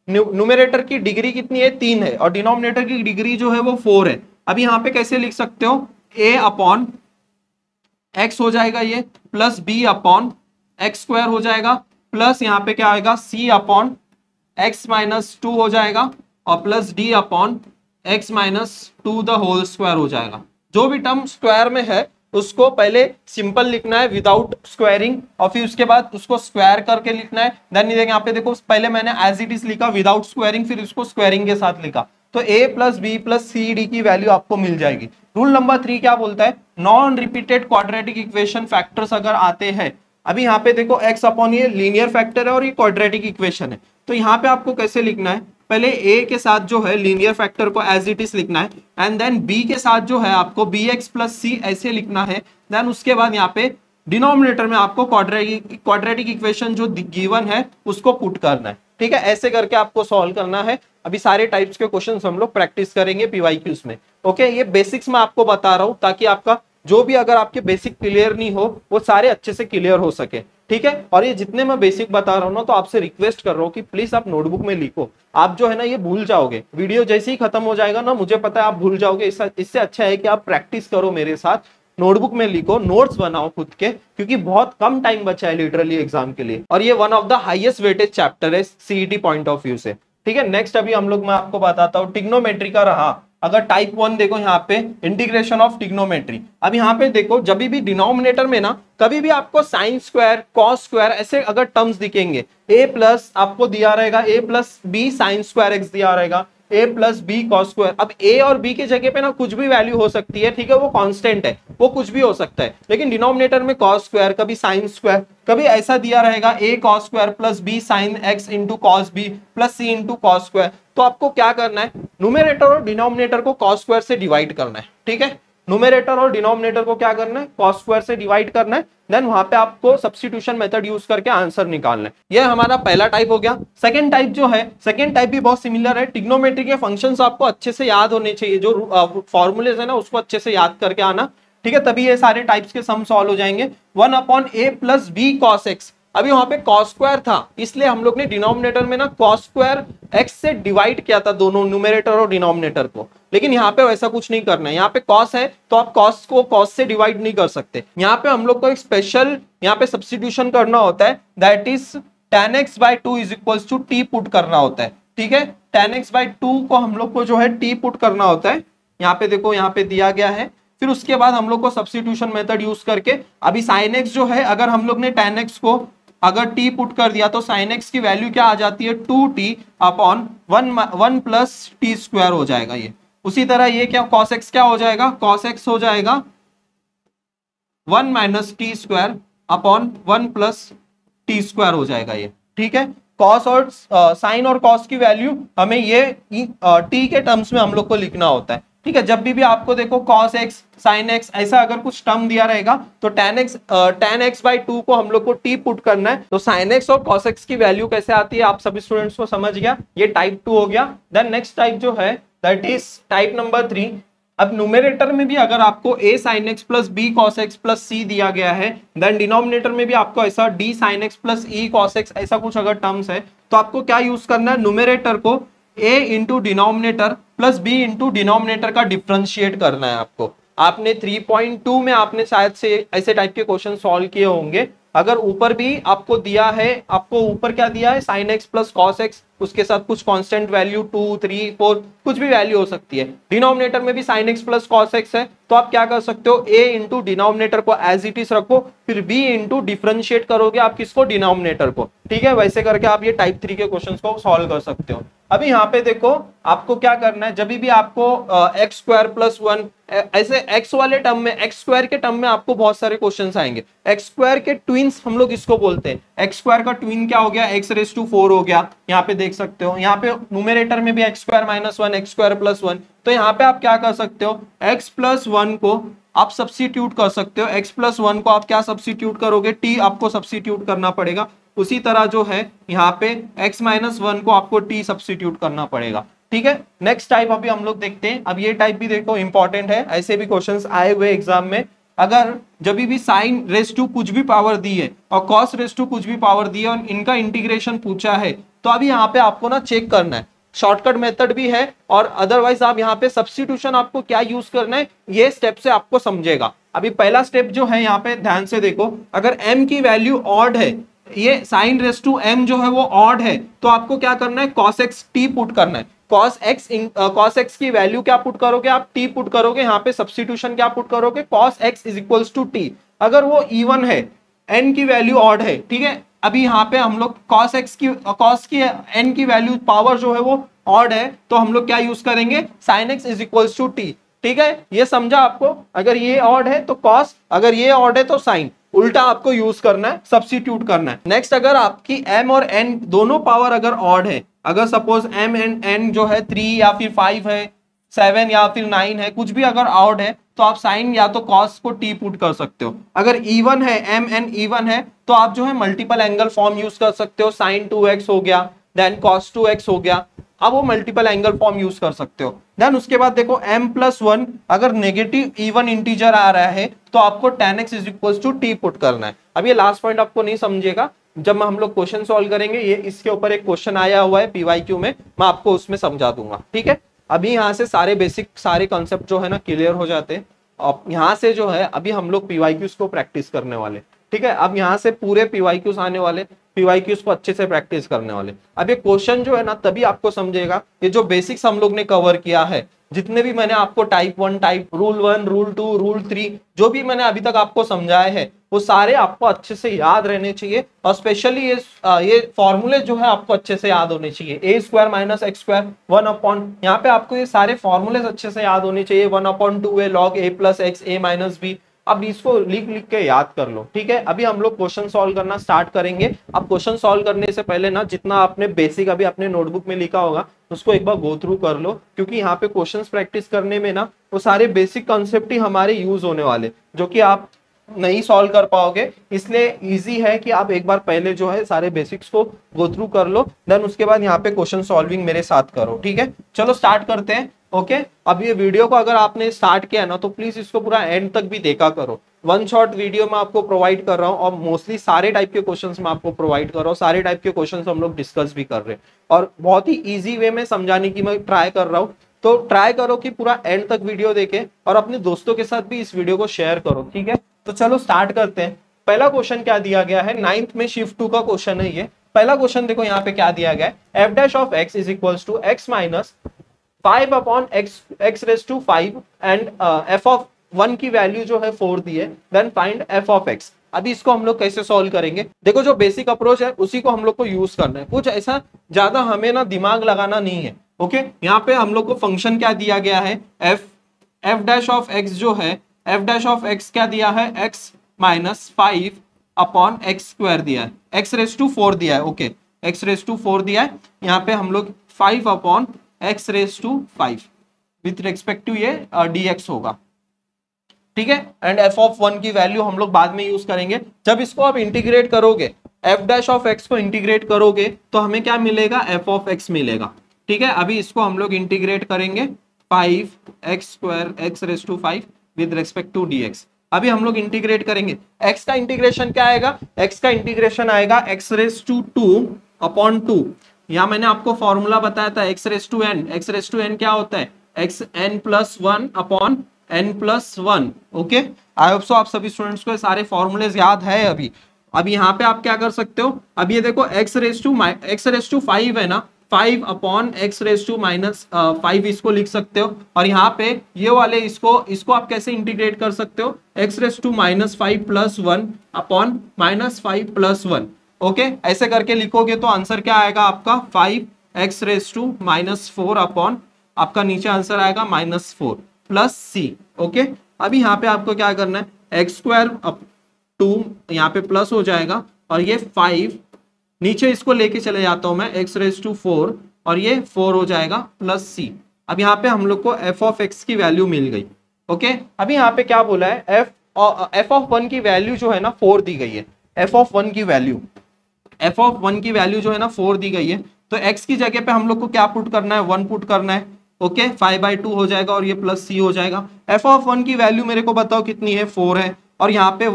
न्यूमरेटर की डिग्री कितनी है, 3 है, और डिनोमिनेटर की डिग्री जो है वो 4 है। अब यहाँ पे कैसे लिख सकते हो, a अपॉन एक्स हो जाएगा ये, plus b upon x square हो जाएगा, प्लस यहाँ पे क्या आएगा c अपॉन एक्स माइनस 2 हो जाएगा, और plus d upon x minus 2 the whole square हो जाएगा। जो भी टर्म स्क्वायर में है उसको पहले सिंपल लिखना है विदाउट स्क्वायरिंग, और फिर उसके बाद उसको स्क्वायर करके लिखना है। देन यहाँ पे देखो, पहले मैंने एज इट इज लिखा विदाउट स्क्वायरिंग, फिर उसको स्क्वायरिंग के साथ लिखा, तो a plus b plus c d की वैल्यू आपको मिल जाएगी। रूल नंबर 3 क्या बोलता है, non repeated quadratic equation factors अगर आते हैं, अभी यहाँ पे देखो x अपॉन ये लीनियर फैक्टर है और ये क्वाड्रेटिक इक्वेशन है, तो यहाँ पे आपको कैसे लिखना है, पहले a के साथ जो है लीनियर फैक्टर को एज इट इज लिखना है, एंड देन b के साथ जो है आपको bx प्लस c ऐसे लिखना है। देन उसके बाद यहाँ पे डिनोमिनेटर में आपको क्वाड्रेटिक इक्वेशन जो गिवन है उसको पुट करना है। ठीक है, ऐसे करके आपको सॉल्व करना है। अभी सारे टाइप्स के क्वेश्चंस हम लोग प्रैक्टिस करेंगे पीवाईक्यूज में। ओके, ये बेसिक्स में आपको बता रहा हूं ताकि आपका जो भी अगर आपके बेसिक क्लियर नहीं हो वो सारे अच्छे से क्लियर हो सके। ठीक है, और ये जितने मैं बेसिक बता रहा हूँ ना, तो आपसे रिक्वेस्ट कर रहा हूँ कि प्लीज आप नोटबुक में लिखो। आप जो है ना ये भूल जाओगे, वीडियो जैसे ही खत्म हो जाएगा ना, मुझे पता है आप भूल जाओगे। इससे अच्छा है कि आप प्रैक्टिस करो मेरे साथ, नोटबुक में लिखो, नोट्स बनाओ खुद के, क्योंकि बहुत कम टाइम बचा है लिटरली एग्जाम के लिए, और ये one of the highest weightage chapter है सीईटी पॉइंट ऑफ व्यू से। ठीक है, नेक्स्ट अभी हम लोग मैं आपको बताता हूँ ट्रिग्नोमेट्री का रहा। अगर टाइप 1 देखो यहाँ पे इंटीग्रेशन ऑफ ट्रिग्नोमेट्री। अब यहाँ पे देखो, जब भी डिनोमिनेटर में ना कभी भी आपको साइन स्क्वायर कॉस स्क्वायर ऐसे अगर टर्म्स दिखेंगे, a प्लस आपको दिया रहेगा a plus b sine square x दिया रहेगा, a plus b cos square. अब a और b की जगह पे ना कुछ भी वैल्यू हो सकती है, ठीक है, वो कांस्टेंट है, वो कुछ भी हो सकता है। लेकिन डिनोमिनेटर में कॉस स्क्वायर, कभी साइन स्क्वायर, कभी ऐसा दिया रहेगा a cos square plus b sine x into cos b plus c into cos square. तो आपको क्या करना है, न्यूमरेटर और डिनोमिनेटर को कॉस स्क्वायर से डिवाइड करना है। ठीक है, न्यूमरेटर और डिनोमिनेटर को क्या करना है, कॉस स्क्वायर से डिवाइड करना है। देन वहां पे आपको सब्स्टिट्यूशन मेथड यूज करके आंसर निकालना है। ये हमारा पहला टाइप हो गया। सेकंड टाइप जो है, सेकंड टाइप भी बहुत सिमिलर है। ट्रिग्नोमेट्री के फंक्शंस आपको अच्छे से याद होने चाहिए, जो फॉर्मूलेज है ना उसको अच्छे से याद करके आना। ठीक है, तभी ये सारे टाइप्स के सम सॉल्व हो जाएंगे। 1 upon a plus b cos x. अभी वहां पे कॉस स्क्वायर था, इसलिए हम लोग ने डिनोमिनेटर में ना कॉस स्क्वायर एक्स से डिवाइड किया था दोनों न्यूमरेटर और डिनोमिनेटर को। लेकिन यहाँ पे वैसा कुछ नहीं करना है। यहाँ पे कॉस है तो आप कॉस को कॉस से डिवाइड नहीं कर सकते। यहाँ पे हम लोग को एक स्पेशल यहाँ पे सब्स्टिट्यूशन करना होता है, that is tan x by 2 is equals to t put करना होता है। ठीक है। tan x बाई 2 को हम लोग को जो है t पुट करना होता है, यहाँ पे देखो यहाँ पे दिया गया है। फिर उसके बाद हम लोग को सब्स्टिट्यूशन मेथड यूज करके अभी sin x जो है, अगर हम लोग ने tan x को अगर t पुट कर दिया तो sin x की वैल्यू क्या आ जाती है 2t upon 1 plus t square हो जाएगा ये। उसी तरह ये क्या cos x क्या हो जाएगा, cos x हो जाएगा 1 minus t square upon 1 plus t square हो जाएगा ये, ठीक है। कॉस और साइन और कॉस की वैल्यू हमें ये टी के टर्म्स में हम लोग को लिखना होता है, ठीक है। जब भी आपको देखो cos x sin x ऐसा अगर कुछ टर्म दिया रहेगा तो tan x बाई 2 को हम लोग को t पुट करना है। तो sin x और cos x की वैल्यू कैसे आती है आप सभी स्टूडेंट्स को समझ गया, ये टाइप 2 हो गया। देन नेक्स्ट टाइप जो है दैट इज टाइप नंबर 3। अब न्यूमेरेटर में भी अगर आपको a sin x plus b cos x plus c दिया गया है, देन डिनोमिनेटर में भी आपको ऐसा d sin x plus e cos x ऐसा कुछ अगर टर्म्स है, तो आपको क्या यूज करना है, न्यूमेरेटर को a into denominator plus b into denominator का डिफ्रेंशिएट करना है आपको। आपने 3.2 में आपने शायद से ऐसे टाइप के क्वेश्चन सॉल्व किए होंगे। अगर ऊपर भी आपको दिया है, आपको ऊपर क्या दिया है sin x plus cos x, उसके साथ कुछ कांस्टेंट वैल्यू 2 3 4 कुछ भी वैल्यू हो सकती है। डिनोमिनेटर में भी sin x plus cos x है, तो आप क्या कर सकते हो, a इंटू डिनोमिनेटर को एज इट इज रखो, फिर b इंटू डिफ्रेंशिएट करोगे आप किसको, डिनोमिनेटर को, ठीक है। वैसे करके आप ये टाइप 3 के क्वेश्चंस को सॉल्व कर सकते हो। अभी यहाँ पे देखो आपको क्या करना है, जब भी आपको एक्स स्क्वायर प्लस 1 ऐसे x वाले टर्म में, x स्क्वायर के टर्म में आपको बहुत सारे क्वेश्चंस आएंगे। x स्क्वायर के ट्विन्स हम लोग इसको बोलते हैं। x स्क्वायर का ट्विन क्या हो गया, x रेज टू 4 हो गया, यहाँ पे देख सकते हो। यहाँ पे न्यूमेरेटर में भी x square minus 1 x square plus 1, तो यहाँ पे आप क्या कर सकते हो, x प्लस 1 को आप सब्स्टिट्यूट कर सकते हो। x प्लस 1 को आप क्या सब्स्टिट्यूट करोगे, t आपको सब्स्टिट्यूट करना पड़ेगा। उसी तरह जो है यहाँ पे x माइनस 1 को आपको t सब्स्टिट्यूट करना पड़ेगा, ठीक है। नेक्स्ट टाइप अभी हम लोग देखते हैं। अब ये टाइप भी देखो इंपॉर्टेंट है, ऐसे भी क्वेश्चंस आए हुए एग्जाम में। अगर जब भी साइन रेस टू कुछ भी पावर दी है और कॉस रेस टू कुछ भी पावर दी है और इनका इंटीग्रेशन पूछा है, तो अभी यहाँ पे आपको ना चेक करना है। शॉर्टकट मेथड भी है और अदरवाइज आप यहाँ पे सब्स्टिट्यूशन आपको क्या यूज करना है, ये स्टेप से आपको समझेगा। अभी पहला स्टेप जो है यहाँ पे ध्यान से देखो, अगर m की वैल्यू ऑड है, ये साइन रेस टू m जो है वो ऑड है, तो आपको क्या करना है, cos x t पुट करना है। cos x की वैल्यू क्या पुट करोगे आप, t पुट करोगे। यहाँ पे सब्स्टिट्यूशन क्या पुट करोगे, cos x is equals to t। अगर वो इवन है, n की वैल्यू ऑड है, ठीक है। अभी यहाँ पे हम लोग cos की n की वैल्यू पावर जो है वो ऑड है, तो हम लोग क्या यूज करेंगे, sin x is equals to t, ठीक है। ये समझा आपको, अगर ये ऑड है तो cos, अगर ये ऑड है तो sin, उल्टा आपको यूज करना है, सब्स्टिट्यूट करना है। नेक्स्ट, अगर आपकी m और n दोनों पावर अगर ऑड है, अगर सपोज m एंड n जो है 3 या फिर 5 है, 7 या फिर 9 है, कुछ भी अगर ऑड है, तो आप साइन या तो cos को t पुट कर सकते हो। अगर इवन है, m n इवन है, तो आप जो है मल्टीपल एंगल फॉर्म यूज कर सकते हो। sin 2x हो गया, देन cos 2x हो गया, अब वो मल्टीपल एंगल फॉर्म यूज कर सकते हो। देन उसके बाद देखो m प्लस 1 अगर नेगेटिव इवन इंटीजर आ रहा है, तो आपको tan x is equal to t put करना है। अब ये लास्ट पॉइंट आपको नहीं समझेगा, जब हम लोग क्वेश्चन सॉल्व करेंगे, ये इसके ऊपर एक क्वेश्चन आया हुआ है PYQ में, मैं आपको उसमें समझा दूंगा, ठीक है। अभी यहाँ से सारे बेसिक सारे कॉन्सेप्ट जो है ना क्लियर हो जाते हैं। अब यहाँ से जो है अभी हम लोग PYQs को प्रैक्टिस करने वाले, ठीक है। अब यहाँ से पूरे PYQs आने वाले, PYQs को अच्छे से प्रैक्टिस करने वाले। अब ये क्वेश्चन जो है ना तभी आपको समझेगा, ये जो बेसिक्स हम लोग ने कवर किया है, जितने भी मैंने आपको type 1, type rule 1, rule 2, rule 3 जो भी मैंने अभी तक आपको समझाए हैं, वो सारे आपको अच्छे से याद रहने चाहिए। और स्पेशली ये फॉर्मूले जो है आपको अच्छे से याद होने चाहिए। A square minus x square 1 upon, यहाँ पे आपको ये सारे फॉर्मूले अच्छे से याद होने चाहिए। 1/2 लॉग ए प्लस एक्स ए माइनस बी, अब इसको लिख लिख के याद कर लो, ठीक है। अभी हम लोग क्वेश्चन सॉल्व करना स्टार्ट करेंगे। अब क्वेश्चन सॉल्व करने से पहले ना जितना आपने बेसिक अभी अपने नोटबुक में लिखा होगा उसको एक बार गो थ्रू कर लो, क्योंकि यहाँ पे क्वेश्चंस प्रैक्टिस करने में ना वो सारे बेसिक कॉन्सेप्ट ही हमारे यूज होने वाले, जो कि आप नहीं सॉल्व कर पाओगे। इसलिए इजी है कि आप एक बार पहले जो है सारे बेसिक्स को गो थ्रू कर लो, देन उसके बाद यहाँ पे क्वेश्चन सॉल्विंग मेरे साथ करो, ठीक है। चलो स्टार्ट करते हैं। ओके, अब ये वीडियो को अगर आपने स्टार्ट किया ना तो प्लीज इसको पूरा एंड तक भी देखा करो। वन शॉट वीडियो मैं आपको प्रोवाइड कर रहा हूँ और मोस्टली सारे टाइप के क्वेश्चंस मैं आपको प्रोवाइड कर रहा हूँ। सारे टाइप के क्वेश्चंस हम लोग डिस्कस भी कर रहे हैं और बहुत ही इजी वे में समझाने की मैं ट्राई कर रहा हूँ। तो ट्राई करो कि पूरा एंड तक वीडियो देखे और अपने दोस्तों के साथ भी इस वीडियो को शेयर करो, ठीक है। तो चलो स्टार्ट करते हैं। पहला क्वेश्चन क्या दिया गया है, 9th में शिफ्ट 2 का क्वेश्चन है ये। पहला क्वेश्चन देखो यहाँ पे क्या दिया गया है, f dash of x is equals to x minus 5 upon x raise to 5 and f of 1 की वैल्यू जो है 4 दी है, then find f of x. अभी इसको हम लोग कैसे सॉल्व करेंगे, देखो जो बेसिक अप्रोच है उसी को हम लोग को यूज करना है, कुछ ऐसा ज्यादा हमें ना दिमाग लगाना नहीं है। ओके, यहाँ पे हम लोग को फंक्शन क्या दिया गया है, एफ डैश ऑफ एक्स जो है, एफ डैश ऑफ एक्स क्या दिया है, x minus 5 upon x square दिया है, एक्स रेज टू 4 दिया है। ओके, एक्स रेज टू 4 दिया है, यहाँ पे हम लोग 5 upon x raise to 5 with respect to ये dx होगा, ठीक है। एंड एफ ऑफ 1 की वैल्यू हम लोग बाद में यूज करेंगे। जब इसको आप इंटीग्रेट करोगे, एफ डैश ऑफ एक्स को इंटीग्रेट करोगे तो हमें क्या मिलेगा, एफ ऑफ एक्स मिलेगा, ठीक है। अभी इसको हम लोग इंटीग्रेट करेंगे 5 x square x raise to 5 with respect to dx। अभी हम लोग इंटीग्रेट करेंगे, x का इंटीग्रेशन क्या आएगा, x का इंटीग्रेशन आएगा x रेज टू 2 अपॉन 2। यहाँ मैंने आपको फॉर्मूला बताया था x raise to n, x raise to n क्या होता है, x n plus 1 upon n plus 1। Okay, I hope so आप सभी स्टूडेंट्स को सारे फॉर्मूलेज याद है। अभी यहाँ पे आप क्या कर सकते हो, अब ये देखो x रेज टू 5 है ना, 5 upon x raise to minus 5 इसको लिख सकते हो, और यहाँ पे ये वाले इसको आप कैसे इंटीग्रेट कर सकते हो, x raise to minus 5 plus 1 upon minus 5 plus 1। Okay, ऐसे करके लिखोगे तो आंसर क्या आएगा आपका, 5 x raise to minus 4 upon आपका नीचे आंसर आएगा -4 प्लस सी। ओके, अभी यहाँ पे आपको क्या करना है, एक्स स्क्वायर 2 यहाँ पे प्लस हो जाएगा, और ये 5 नीचे इसको लेके चले जाता हूं मैं, एक्स रेज टू 4 और ये 4 हो जाएगा प्लस सी। अब यहाँ पे हम लोग को एफ ऑफ एक्स की वैल्यू मिल गई। ओके, अभी यहाँ पे क्या बोला है, एफ ऑफ 1 की वैल्यू जो है ना 4 दी गई है, एफ ऑफ 1 की वैल्यू जो है ना 4 दी गई है, तो x की जगह पे हम लोग को क्या पुट करना है, 1 पुट करना है। ओके, 5/2 हो जाएगा और ये प्लस सी हो जाएगा। एफ ऑफ 1 की वैल्यू मेरे को बताओ कितनी है, 4 है, और यहाँ पे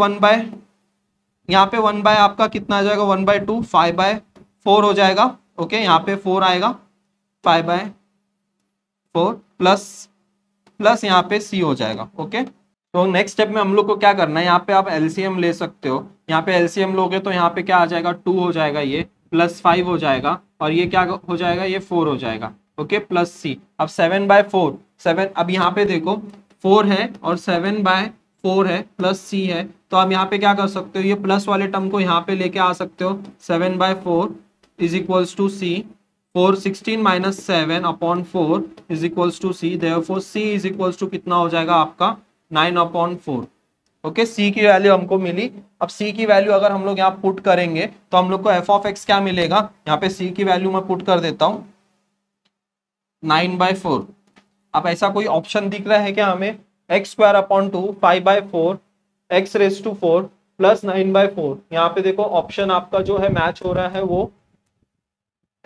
1 बाय आपका कितना आ जाएगा, 1/2 5/4 हो जाएगा। ओके, यहाँ पे 4 आएगा, 5/4 प्लस यहाँ पे सी हो जाएगा। ओके, तो नेक्स्ट स्टेप में हम लोग को क्या करना है, यहाँ पे आप एलसीएम ले सकते हो, यहाँ पे एलसीएम लोगे तो यहाँ पे क्या आ जाएगा, 2 हो जाएगा, ये प्लस 5 हो जाएगा, और ये क्या हो जाएगा, ये 4 हो जाएगा। ओके, प्लस सी। अब 7/4, 7, अब यहाँ पे देखो 4 है और 7/4 है प्लस सी है, तो आप यहाँ पे क्या कर सकते हो, ये प्लस वाले टर्म को यहाँ पे लेके आ सकते हो, 7/4 is equals to c, 4 16 minus 7 upon 4 is equals to c, therefore c is equals to कितना हो जाएगा आपका 9/4। ओके, सी की वैल्यू हमको मिली। अब सी की वैल्यू अगर हम लोग यहाँ पुट करेंगे तो हम लोग को एफ ऑफ एक्स क्या मिलेगा, यहाँ पे सी की वैल्यू मैं पुट कर देता हूँ 9/4। अब ऐसा कोई ऑप्शन दिख रहा है क्या हमें, x square upon 2 5/4 x raise to 4 plus 9/4। यहाँ पे देखो ऑप्शन आपका जो है मैच हो रहा है, वो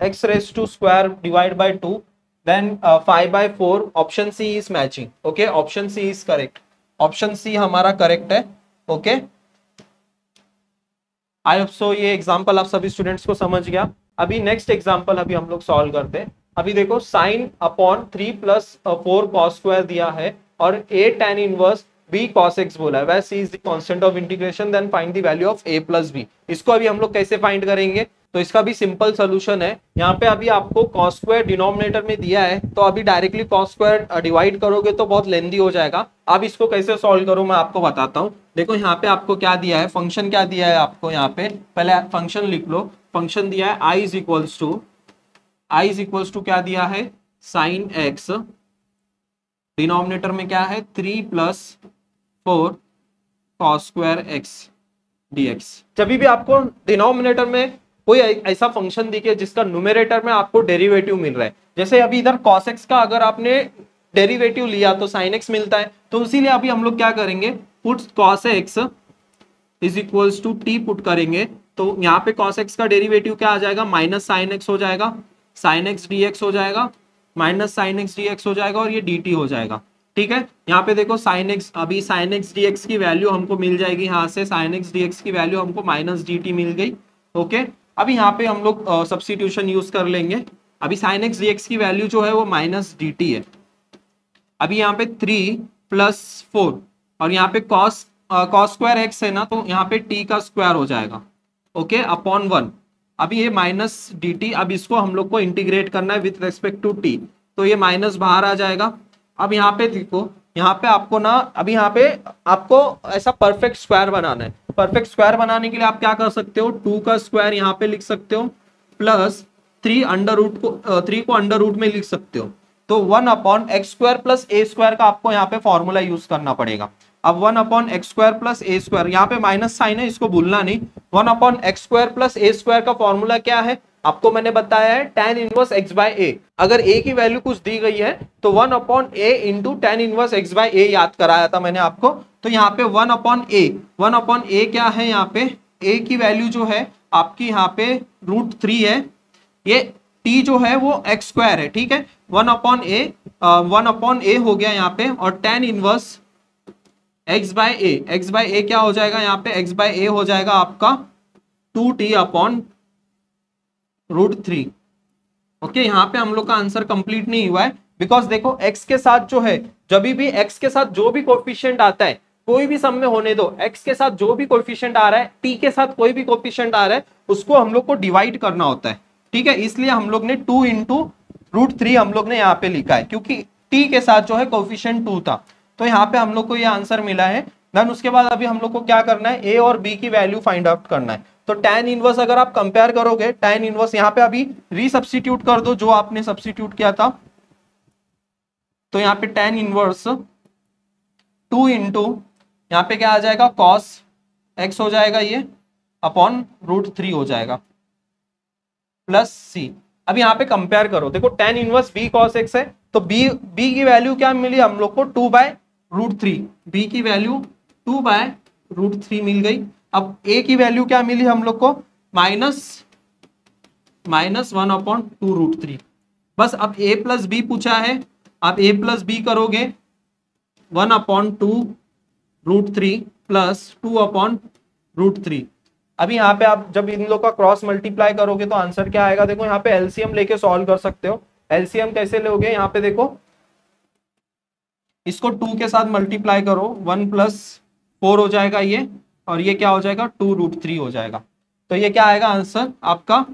x raise to square divide by 2 then 5/4, option C is matching. Okay, option C is correct, option C हमारा करेक्ट है। ओके, आई होप सो ये एग्जांपल आप सभी स्टूडेंट्स को समझ गया। अभी नेक्स्ट एग्जांपल अभी हम लोग सॉल्व करते हैं। अभी देखो साइन अपॉन 3 + 4 cos स्क्वायर दिया है और a tan inverse b cos x बोला है, वह c is the constant of integration, then find the value of a + b। इसको अभी हम लोग कैसे फाइंड करेंगे, तो इसका भी सिंपल सोल्यूशन है। यहाँ पे अभी आपको cos स्क्वायर डिनोमिनेटर में दिया है, तो अभी डायरेक्टली cos स्क्वायर डिवाइड करोगे तो बहुत लेंदी हो जाएगा। अब इसको कैसे सॉल्व करो मैं आपको बताता हूँ। देखो यहाँ पे आपको क्या दिया है, फंक्शन क्या दिया है आपको, यहाँ पे पहले फंक्शन लिख लो। फंक्शन दिया है i इज इक्वल्स टू क्या दिया है, साइन x, डिनोमिनेटर में क्या है 3 + 4 cos स्क्वायर x dx। जब भी आपको डिनोमिनेटर में कोई ऐसा फंक्शन दिखे जिसका न्यूमरेटर में आपको डेरिवेटिव मिल रहा है, जैसे अभी इधर cos x का अगर आपने डेरिवेटिव लिया तो sin x मिलता है, तो इसीलिए अभी हम लोग क्या करेंगे, put cos x is equals to t put करेंगे, तो यहाँ पे cos x का डेरिवेटिव क्या आ जाएगा, माइनस sin x हो जाएगा, sin x dx हो जाएगा, माइनस sin x dx हो जाएगा, और ये dt हो जाएगा। ठीक है, यहाँ पे देखो sin x, अभी sin x dx की वैल्यू हमको मिल जाएगी, यहाँ से sin x dx की वैल्यू हमको माइनस dt मिल गई। ओके, अभी यहाँ पे हम लोग सब्स्टिट्यूशन यूज कर लेंगे। अभी sin x dx की वैल्यू जो है वो माइनस dt है। अभी यहाँ पे 3 + 4 और यहाँ पे cos स्क्वायर x है ना, तो यहाँ पे t का स्क्वायर हो जाएगा। Okay, upon 1। अभी ये माइनस डी टी, अब इसको हम लोग को इंटीग्रेट करना है विथ रेस्पेक्ट टू टी, तो ये माइनस बाहर आ जाएगा। अब यहाँ पे देखो, यहाँ पे आपको ना, अभी यहाँ पे आपको ऐसा परफेक्ट स्क्वायर बनाना है। परफेक्ट स्क्वायर बनाने के लिए आप क्या कर सकते हो, 2 का स्क्वायर यहाँ पे लिख सकते हो, प्लस 3 अंडर रूट को 3 को अंडर रूट में लिख सकते हो। तो 1/x² प्लस a² का आपको यहाँ पे फॉर्मूला यूज करना पड़ेगा। अब 1/x² प्लस a², यहाँ पे माइनस साइन है, इसको भूलना नहीं। 1/x² प्लस a² का फॉर्मूला क्या है, आपको मैंने बताया है tan इनवर्स x/a। अगर a की वैल्यू कुछ दी गई है तो 1/a into tan inverse x/a याद कराया था मैंने आपको। तो यहाँ पे 1/a क्या है, यहाँ पे a की वैल्यू जो है आपकी यहाँ पे √3 है, ये t जो है वो x² है, ठीक है। 1/a हो गया यहाँ पे, और tan इनवर्स x/a क्या हो जाएगा, यहाँ पे x/a हो जाएगा आपका 2t/√3। ओके, यहाँ पे हम लोग का आंसर कंप्लीट नहीं हुआ है, बिकॉज देखो x के साथ जो है, जब भी x के साथ जो भी कोएफिशिएंट आता है, कोई भी सम में होने दो, x के साथ जो भी कोएफिशिएंट आ रहा है, t के साथ कोई भी कोएफिशिएंट आ रहा है, उसको हम लोग को डिवाइड करना होता है, ठीक है। इसलिए हम लोग ने 2 इंटू √3 हम लोग ने यहाँ पे लिखा है, क्योंकि t के साथ जो है कोएफिशिएंट 2 था। तो यहाँ पे हम लोग को ये आंसर मिला है। देन उसके बाद अभी हम लोग को क्या करना है, a और b की वैल्यू फाइंड आउट करना है। तो tan इनवर्स अगर आप कंपेयर करोगे, tan इनवर्स यहाँ पे अभी रीसब्स्टिट्यूट कर दो जो आपने सब्स्टिट्यूट किया था। तो यहाँ पे tan इनवर्स 2 इंटू यहाँ पे क्या आ जाएगा, cos x हो जाएगा ये, अपॉन √3 हो जाएगा, प्लस c। अब यहाँ पे कंपेयर करो, देखो tan inverse b cos x है, तो b की वैल्यू क्या मिली हम लोग को, 2/√3। b की वैल्यू 2/√3 मिल गई। अब a की वैल्यू क्या मिली हम लोग को, -1/2√3। बस अब a प्लस b पूछा है, आप a प्लस b करोगे 1/2√3 प्लस 2/√3। अभी यहाँ पे आप जब इन लोग का क्रॉस मल्टीप्लाई करोगे तो आंसर क्या आएगा, देखो यहाँ पे एलसीएम लेके सॉल्व कर सकते हो। एलसीएम कैसे लोगे, यहाँ पे देखो, इसको 2 के साथ मल्टीप्लाई करो, 1 + 4 हो जाएगा ये, और ये क्या हो जाएगा, 2√3 हो जाएगा। तो ये क्या आएगा आंसर आपका,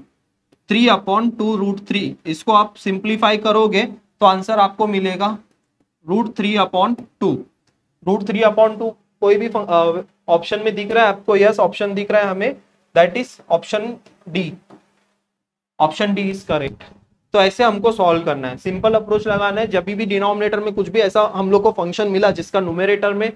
3/2√3। इसको आप सिंप्लीफाई करोगे तो आंसर आपको मिलेगा √3/2। √3/2 कोई भी ऑप्शन में दिख रहा है आपको, यस ऑप्शन दिख रहा है हमें, that is option D. Option D is correct. तो ऐसे हमको सॉल्व करना है, सिंपल अप्रोच लगाना है। जब भी डिनोमिनेटर में कुछ भी ऐसा हम लोग को फंक्शन मिला जिसका न्यूमरेटर में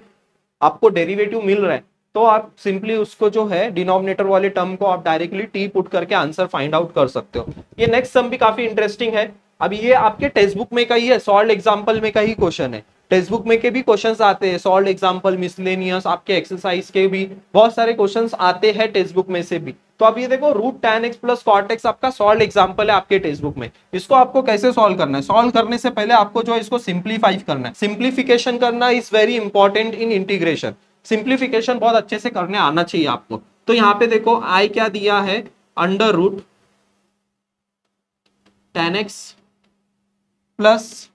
आपको डेरिवेटिव मिल रहा है, तो आप सिंपली उसको जो है डिनोमिनेटर वाले टर्म को आप डायरेक्टली टी पुट करके आंसर फाइंड आउट कर सकते हो। ये नेक्स्ट सम भी काफी इंटरेस्टिंग है। अब ये आपके टेक्स्ट बुक में का ही है, सॉल्व एग्जाम्पल में का ही क्वेश्चन है। टेक्स्ट बुक में के भी क्वेश्चंस आते हैं, सॉल्व एग्जाम्पल, मिसलेनियस, आपके एक्सरसाइज के भी बहुत सारे क्वेश्चंस आते हैं टेक्स्ट बुक में से भी। तो अब ये देखो, √tan x + cot x आपका सॉल्व एग्जाम्पल है आपके टेक्स्ट बुक में। इसको आपको कैसे सॉल्व करना है, सॉल्व करने से पहले आपको जो है इसको सिंप्लीफाई करना है। सिंप्लीफिकेशन करना is very important in integration. Simplification बहुत अच्छे से करने आना चाहिए आपको। तो यहाँ पे देखो i क्या दिया है, √tan x plus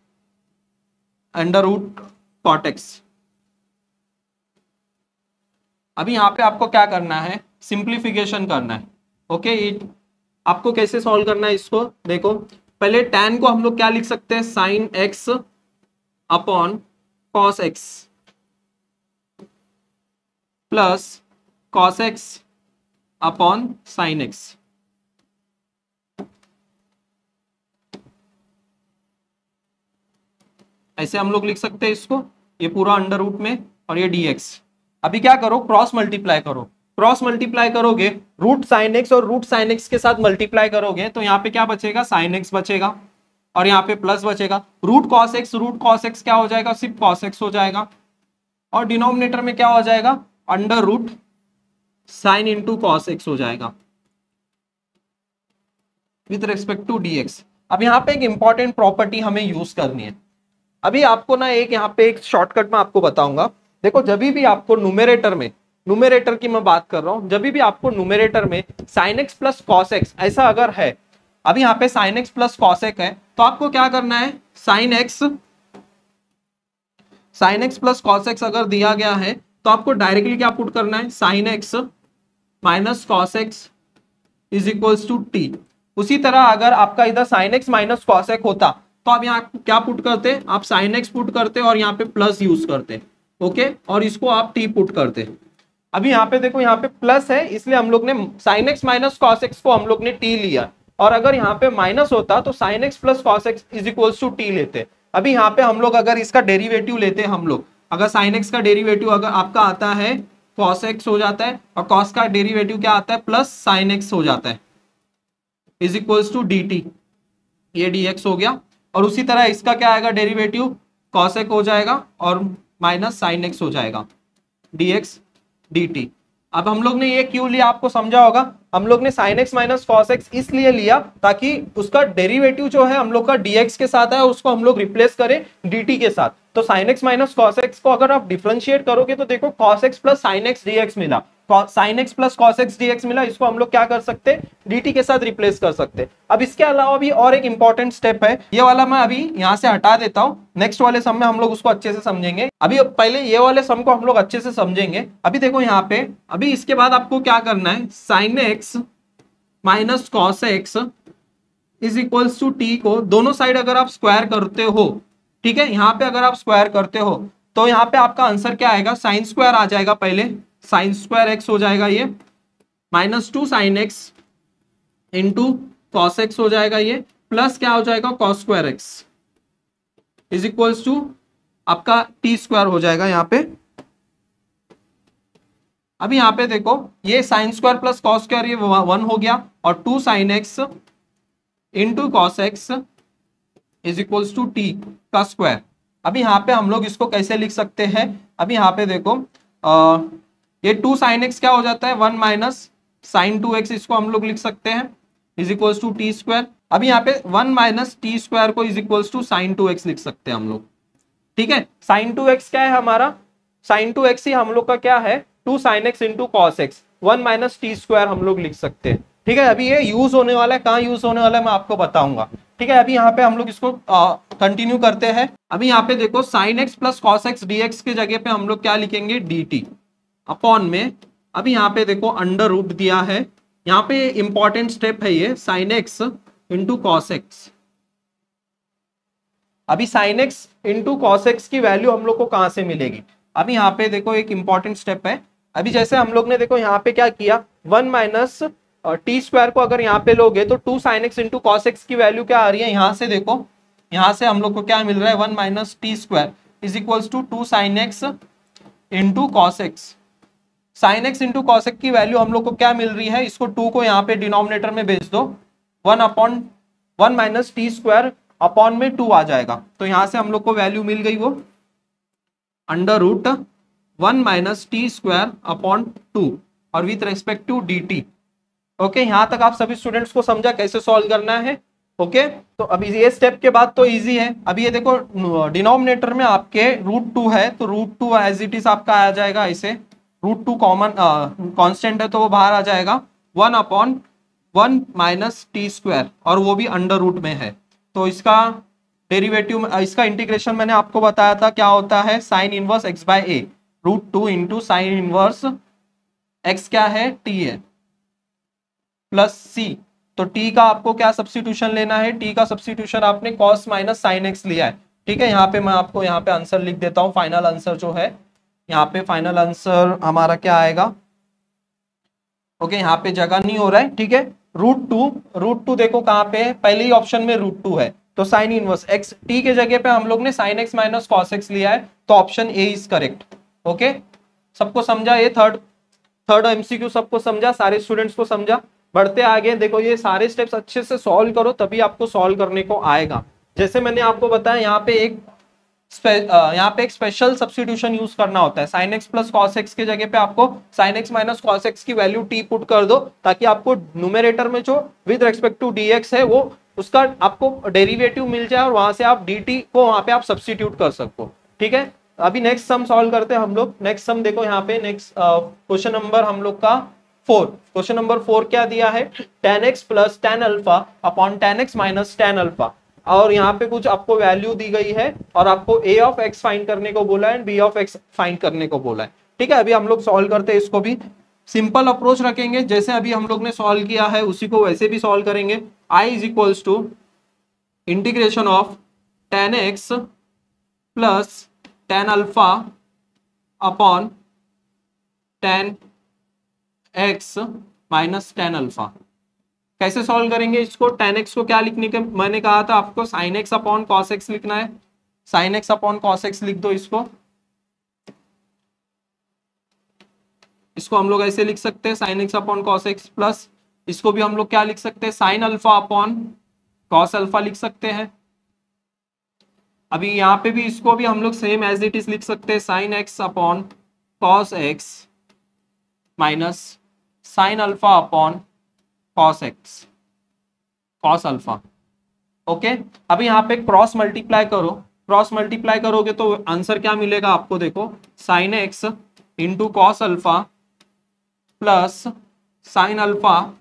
√cot x। अभी यहाँ पे आपको क्या करना है, सिंप्लीफिकेशन करना है। ओके, आपको कैसे सॉल्व करना है इसको देखो, पहले tan को हम लोग क्या लिख सकते हैं, sin x upon cos x plus cos x upon sin x। ऐसे हम लोग लिख सकते हैं इसको, ये पूरा अंडर रूट में और ये dx। अभी क्या करो, क्रॉस मल्टीप्लाई करो। क्रॉस मल्टीप्लाई करोगे, √sin x और √sin x के साथ मल्टीप्लाई करोगे तो यहाँ पे क्या बचेगा, sin x बचेगा, और यहाँ पे प्लस बचेगा। √cos x क्या हो जाएगा, सिर्फ cos x हो जाएगा, और डिनोमिनेटर में क्या हो जाएगा, √sin × cos x हो जाएगा विथ रेस्पेक्ट टू dx। अब यहाँ पे एक इंपॉर्टेंट प्रॉपर्टी हमें यूज करनी है। अभी आपको ना यहाँ पे एक शॉर्टकट में आपको बताऊंगा। देखो, जब भी आपको न्यूमरेटर की मैं बात कर रहा हूं, जब भी आपको न्यूमरेटर में sin x + cos x ऐसा अगर है, अभी यहाँ पे sin x + cos x है, तो आपको क्या करना है, sin x + cos x अगर दिया गया है तो आपको डायरेक्टली क्या पुट करना है, sin x - cos x is equals to t. उसी तरह अगर आपका इधर sine x minus cos x होता तो आप यहाँ क्या पुट करते, आप साइन एक्स पुट करते और यहाँ पे प्लस यूज करते, ओके, और इसको आप टी पुट करते। अभी यहाँ पे देखो, यहाँ पे प्लस है इसलिए हम लोग ने sign x minus cos x को हम लोग ने टी लिया, और अगर यहाँ पे माइनस होता तो sine x plus cos x is equals to t लेते। अभी यहाँ पे हम लोग अगर इसका डेरिवेटिव लेते, हम लोग अगर साइन एक्स का डेरिवेटिव अगर आपका आता है कॉस एक्स हो जाता है, और कॉस का डेरिवेटिव क्या आता है प्लस साइन एक्स हो जाता है, is equals to d t, ये डी एक्स हो गया। और उसी तरह इसका क्या आएगा डेरिवेटिव, कॉस एक्स हो जाएगा और माइनस साइन एक्स हो जाएगा, डी एक्स डी टी। अब हम लोग ने ये क्यों लिया आपको समझा होगा, हम लोग ने sin x minus cos x इसलिए लिया ताकि उसका डेरिवेटिव जो है हम लोग का dx के साथ है उसको हम लोग रिप्लेस करें dt के साथ। तो sin x minus cos x को अगर आप डिफरेंशिएट करोगे तो देखो cos x plus sin x dx मिला, sin x plus cos x dx मिला, इसको हम लोग क्या कर सकते हैं dt के साथ रिप्लेस कर सकते हैं। अब इसके अलावा भी और एक इंपॉर्टेंट स्टेप है, ये वाला मैं अभी यहाँ से हटा देता हूँ, नेक्स्ट वाले सम में हम लोग उसको अच्छे से समझेंगे। अभी पहले ये वाले सम को हम लोग अच्छे से समझेंगे। अभी देखो यहाँ पे, अभी इसके बाद आपको क्या करना है, sin x minus cos x is equals to t को दोनों साइड अगर आप स्क्वायर करते हो, ठीक है, यहाँ पे अगर आप स्क्वायर करते हो तो यहाँ पे आपका आंसर क्या आएगा, साइन स्क्वायर आ जाएगा, पहले साइन स्क्वायर एक्स हो जाएगा ये, minus two sine x into cos x हो जाएगा ये, प्लस क्या हो जाएगा cos square x is equals to आपका टी स्क्वायर हो जाएगा यहाँ पे। अभी यहाँ पे देखो ये sine square plus cos square ये 1 हो गया, और 2 sine x into cos x is equals to t का स्क्वायर। अभी यहाँ पे हम लोग इसको कैसे लिख सकते हैं, अभी यहाँ पे देखो ये 2 साइन एक्स क्या हो जाता है 1 माइनस साइन 2x, इसको हम लोग लिख सकते हैं is equals to t square. अभी यहाँ पे 1 माइनस टी स्क्वायर को is equals to sine 2x लिख सकते हैं हम लोग, ठीक है। साइन 2x क्या है हमारा, साइन 2x ही हम लोग का क्या है 2 sine x into cos x, 1 minus t square हम लोग लिख सकते हैं, ठीक है। अभी ये यूज होने वाला है, कहाँ यूज होने वाला है मैं आपको बताऊंगा, ठीक है। अभी यहाँ पे हम लोग इसको कंटिन्यू करते हैं। अभी यहाँ पे देखो sign x plus cos x D x के जगह पे हम लोग क्या लिखेंगे डी टी अपॉन में, अभी यहाँ पे देखो अंडर रूट दिया है, यहाँ पे इंपॉर्टेंट स्टेप है ये, sine x into cos x. अभी sine x into cos x की वैल्यू हम लोग को कहाँ से मिलेगी, अभी यहाँ पे देखो एक इंपॉर्टेंट स्टेप है। अभी जैसे हम लोग ने देखो यहाँ पे क्या किया, 1 माइनस टी स्क्वायर को अगर यहाँ पे लोगे तो 2 sine x into cos x की वैल्यू क्या आ रही है, यहाँ से देखो, यहाँ से हम लोग को क्या मिल रहा है 1 minus t square is equals to 2 sine x into cos x. Sine x into cos x की वैल्यू हम लोग को क्या मिल रही है, इसको 2 को यहाँ पे डिनोमिनेटर में भेज दो, 1 माइनस टी स्क्वायर अपॉन में 2 आ जाएगा, तो यहाँ से हम लोग को वैल्यू मिल गई वो under root 1 minus t square upon 2 और with respect to d t. Okay, यहाँ तक आप सभी स्टूडेंट्स को समझा कैसे सॉल्व करना है। ओके, तो अभी ये स्टेप के बाद तो इजी है। अभी ये देखो डिनोमिनेटर में आपके √2 है, तो √2 एज इट इज आपका आ जाएगा ऐसे, √2 कॉमन कांस्टेंट है तो वो बाहर आ जाएगा, 1 अपॉन 1 माइनस टी स्क्वायर, और वो भी अंडर रूट में है। तो इसका डेरिवेटिव, इसका इंटीग्रेशन मैंने आपको बताया था क्या होता है, साइन इनवर्स x बाय ए, √2 इंटू साइन इनवर्स x क्या है t है प्लस c। तो t का आपको क्या सब्स्टिट्यूशन लेना है, t का सब्स्टिट्यूशन आपने cos माइनस साइन x लिया है, ठीक है। यहाँ पे मैं आपको यहाँ पे आंसर लिख देता हूँ, फाइनल आंसर जो है यहाँ पे फाइनल आंसर हमारा क्या आएगा। ओके, यहाँ पे जगह नहीं हो रहा है, ठीक है। √2 देखो कहाँ पे है, पहले ही ऑप्शन में √2 है, तो साइन इनवर्स x, t के जगह पे हम लोग ने sine x minus cos x लिया है, तो option A is correct. Okay, सबको समझा, ये थर्ड एमसीक्यू सबको समझा, सारे स्टूडेंट्स को समझा। बढ़ते आगे, देखो ये सारे स्टेप्स अच्छे से सॉल्व करो तभी आपको सॉल्व करने को आएगा। जैसे मैंने आपको बताया यहाँ पे एक स्पेशल सब्स्टिट्यूशन यूज करना होता है, sine x plus cos x के जगह पे आपको sine x minus cos x की वैल्यू टी पुट कर दो, ताकि आपको न्यूमरेटर में जो with respect to d x है वो उसका आपको डेरिवेटिव मिल जाए, और वहां से आप डी टी को वहां पे आप सब्स्टिट्यूट कर सको, ठीक है। अभी नेक्स्ट सम सॉल्व करते हैं हम लोग। नेक्स्ट सम देखो यहाँ पे, नेक्स्ट क्वेश्चन नंबर हम लोग का 4, क्वेश्चन नंबर 4 क्या दिया है, tan x plus tan alpha upon tan x minus tan alpha, और यहाँ पे कुछ आपको वैल्यू दी गई है और आपको a ऑफ x फाइंड करने को बोला है and b of x find करने को बोला है, ठीक है। अभी हम लोग सॉल्व करते हैं इसको भी। सिंपल अप्रोच रखेंगे, जैसे अभी हम लोग ने सॉल्व किया है उसी को वैसे भी सॉल्व करेंगे। I is equals to integration of tan x plus tan alpha upon tan x minus tan alpha. कैसे सॉल्व करेंगे इसको? tan x को क्या लिखने के मैंने कहा था आपको, sin x upon cos x लिखना है। sin x upon cos x लिख दो इसको हम लोग ऐसे लिख सकते हैं sin x upon cos x plus इसको भी हम लोग क्या लिख सकते हैं, sin alpha upon cos alpha लिख सकते हैं। अभी यहाँ पे भी इसको भी हम लोग सेम एज इट इज लिख सकते हैं, sin x upon cos x minus sin alpha upon cos x cos alpha. Okay, अभी यहाँ पे क्रॉस मल्टीप्लाई करोगे तो आंसर क्या मिलेगा आपको, देखो sin x into cos alpha plus sin alpha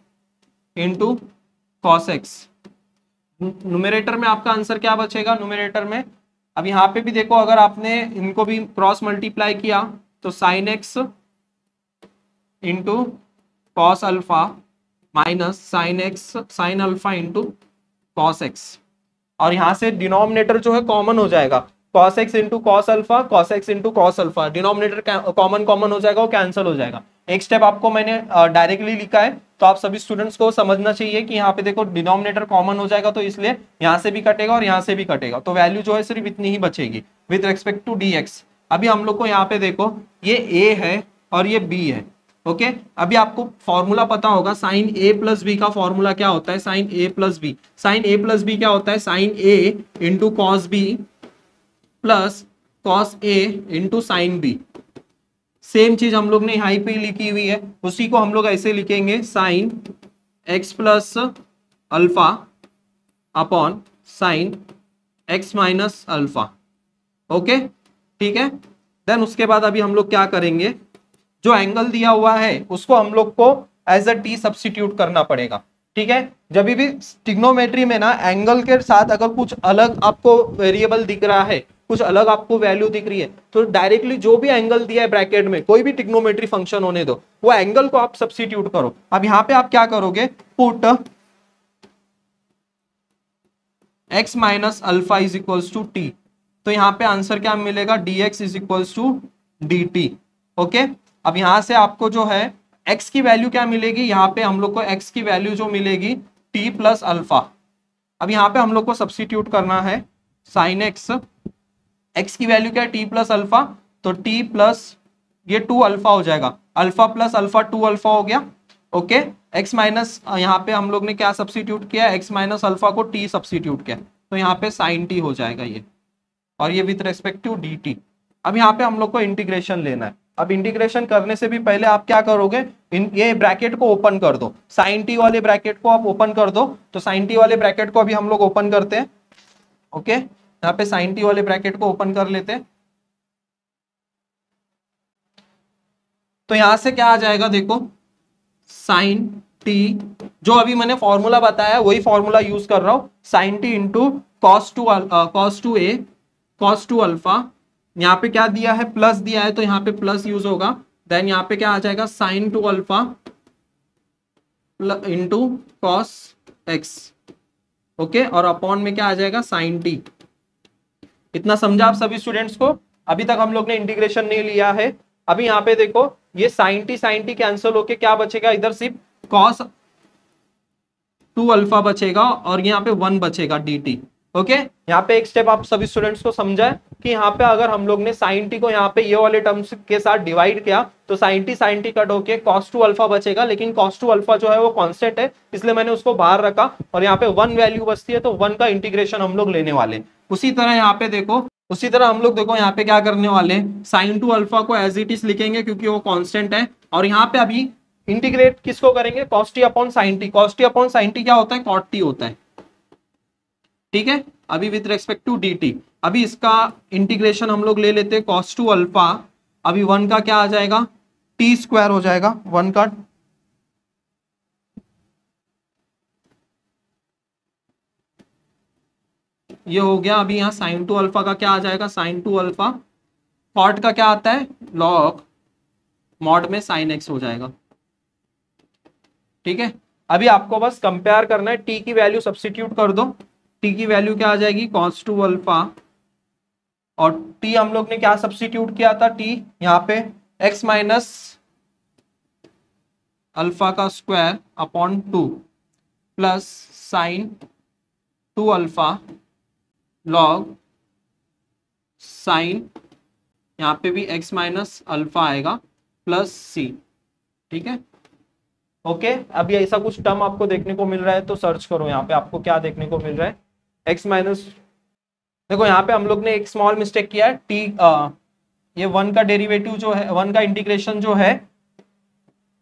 into cos x. Numerator में आपका आंसर क्या बचेगा? न्यूमरेटर में अब यहाँ पे भी देखो, अगर आपने इनको भी क्रॉस मल्टीप्लाई किया तो sin x into cos alpha minus sin alpha into cos x, और यहाँ से डिनोमिनेटर जो है कॉमन हो जाएगा, cos x into cos alpha, cos x into cos alpha, denominator common हो जाएगा, वो कैंसिल हो जाएगा। एक स्टेप आपको मैंने डायरेक्टली लिखा है, तो आप सभी स्टूडेंट्स को समझना चाहिए कि यहाँ पे देखो डिनोमिनेटर कॉमन हो जाएगा, तो इसलिए यहाँ से भी कटेगा और यहाँ से भी कटेगा, तो वैल्यू जो है सिर्फ इतनी ही बचेगी विद रेस्पेक्ट टू dx। अभी हम लोग को यहाँ पे देखो ये a है और ये b है। ओके, अभी आपको फॉर्मूला पता होगा, साइन a प्लस बी का फॉर्मूला क्या होता है, sine a plus b. Sine a plus b क्या होता है, sine a into cos b plus cos a into sine b. Same चीज हम लोग ने यहाँ पे लिखी हुई है, उसी को हम लोग ऐसे लिखेंगे, sine x plus alpha upon sine x minus alpha. Okay, ठीक है। देन उसके बाद अभी हम लोग क्या करेंगे, जो एंगल दिया हुआ है उसको हम लोग को एज अ टी सब्स्टिट्यूट करना पड़ेगा। ठीक है, जब भी ट्रिग्नोमेट्री में ना एंगल के साथ अगर कुछ अलग आपको वेरिएबल दिख रहा है, कुछ अलग आपको वैल्यू दिख रही है, तो डायरेक्टली जो भी एंगल दिया है ब्रैकेट में, कोई भी ट्रिग्नोमेट्री फंक्शन होने दो, वो एंगल को आप सब्स्टिट्यूट करो। अब यहाँ पे आप क्या करोगे, put x minus alpha is equals to t, तो यहाँ पे आंसर क्या मिलेगा, dx is equals to dt। Okay, अब यहां से आपको जो है x की वैल्यू क्या मिलेगी, यहाँ पे हम लोग को x की वैल्यू जो मिलेगी t प्लस अल्फा। अब यहाँ पे हम लोग को सब्स्टिट्यूट करना है साइन x की वैल्यू क्या है, t प्लस अल्फा, तो t प्लस ये 2 अल्फा हो जाएगा, अल्फा प्लस अल्फा 2 अल्फा हो गया। ओके, x माइनस यहाँ पे हम लोग ने क्या सब्स्टिट्यूट किया, x माइनस अल्फा को t सब्स्टिट्यूट किया, तो यहाँ पे साइन t हो जाएगा ये, और ये विथ रेस्पेक्ट टू dt। अब यहाँ पे हम लोग को इंटीग्रेशन लेना है। अब इंटीग्रेशन करने से भी पहले आप क्या करोगे, ये ब्रैकेट को ओपन कर दो, साइन टी वाले ब्रैकेट को आप ओपन कर दो। तो साइन टी वाले ब्रैकेट को अभी हम लोग ओपन करते हैं। ओके, यहाँ पे साइन टी वाले ब्रैकेट को ओपन कर लेते हैं, तो यहां से क्या आ जाएगा, देखो साइन टी, जो अभी मैंने फॉर्मूला बताया वही फॉर्मूला यूज कर रहा हूं, sine t into cos two a cos two alpha. यहाँ पे क्या दिया है, प्लस दिया है, तो यहाँ पे प्लस यूज होगा। देन यहाँ पे क्या आ जाएगा, sign to alpha into cos x. Okay, और अपॉन में क्या आ जाएगा, साइन टी। इतना समझा आप सभी स्टूडेंट्स को? अभी तक हम लोग ने इंटीग्रेशन नहीं लिया है। अभी यहाँ पे देखो, ये साइन टी कैंसिल होके क्या बचेगा, इधर सिर्फ कॉस 2 अल्फा बचेगा और यहाँ पे 1 बचेगा dt। ओके, यहाँ पे एक स्टेप आप सभी स्टूडेंट्स को समझाए कि यहाँ पे अगर हम लोग ने साइन टी को यहाँ पे ये वाले टर्म्स के साथ डिवाइड किया, तो साइन टी कट होके cos 2 अल्फा बचेगा, लेकिन cos 2 अल्फा जो है वो कांस्टेंट है, इसलिए मैंने उसको बाहर रखा, और यहाँ पे 1 वैल्यू बचती है, तो 1 का इंटीग्रेशन हम लोग लेने वाले। उसी तरह यहाँ पे देखो, उसी तरह हम लोग देखो यहाँ पे क्या करने वाले, साइन 2 अल्फा को एज इट इज लिखेंगे क्योंकि वो कांस्टेंट है, और यहाँ पे अभी इंटीग्रेट किसको करेंगे, cos t upon sine T. cos t upon sine T क्या होता है, cot t होता है। ठीक है, अभी विथ रेस्पेक्ट टू dt, अभी इसका इंटीग्रेशन हम लोग ले लेते हैं, cos 2 अल्फा, अभी 1 का क्या आ जाएगा, t स्क्वायर हो जाएगा, 1 का ये हो गया। अभी यहाँ साइन 2 अल्फा का क्या आ जाएगा, साइन 2 अल्फा, कॉट का क्या आता है, लॉग मॉड में साइन x हो जाएगा। ठीक है, अभी आपको बस कंपेयर करना है, टी की वैल्यू सब्स्टिट्यूट कर दो, टी की वैल्यू क्या आ जाएगी cos 2 अल्फा, और टी हम लोग ने क्या सब्स्टिट्यूट किया था, टी यहाँ पे x माइनस अल्फा का square upon 2 plus sign 2 alpha log sign, यहाँ पे भी x माइनस अल्फा आएगा प्लस सी। ठीक है, ओके। अभी ऐसा कुछ टर्म आपको देखने को मिल रहा है तो सर्च करो, यहाँ पे आपको क्या देखने को मिल रहा है, x माइनस, देखो यहाँ पे हम लोग ने एक स्मॉल मिस्टेक किया है, टी ये 1 का डेरिवेटिव जो है, 1 का इंटीग्रेशन जो है,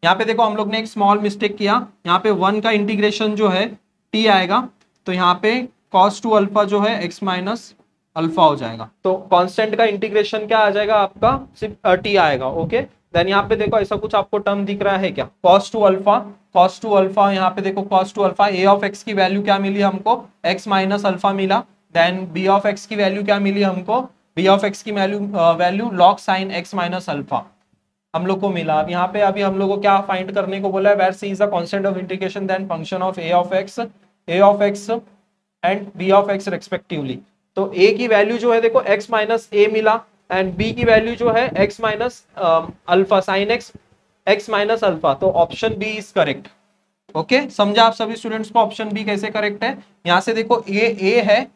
यहाँ पे देखो हम लोग ने एक स्मॉल मिस्टेक किया, यहाँ पे 1 का इंटीग्रेशन जो है t आएगा, तो यहाँ पे cos 2 अल्फा जो है x माइनस अल्फा हो जाएगा, तो कांस्टेंट का इंटीग्रेशन क्या आ जाएगा आपका, सिर्फ t आएगा। ओके, देन यहाँ पे देखो ऐसा कुछ आपको टर्म दिख रहा है क्या, cos 2 अल्फा, cos 2 अल्फा, यहाँ पे देखो cos 2 alpha, a of x की वैल्यू क्या मिली हमको, x माइनस अल्फा मिला, देन b ऑफ x की वैल्यू क्या मिली हमको, b ऑफ x की value log sine x minus alpha हम लोग को मिला। अब यहाँ पे अभी हम लोग को क्या फाइंड करने को बोला है, where c is the constant of integration then function of a of x and b of x respectively. तो a की वैल्यू जो है देखो x माइनस a मिला, एंड b की वैल्यू जो है x minus alpha sine x minus alpha, तो option B is correct. Okay, समझा आप सभी स्टूडेंट्स को ऑप्शन बी कैसे करेक्ट है। यहाँ से देखो a है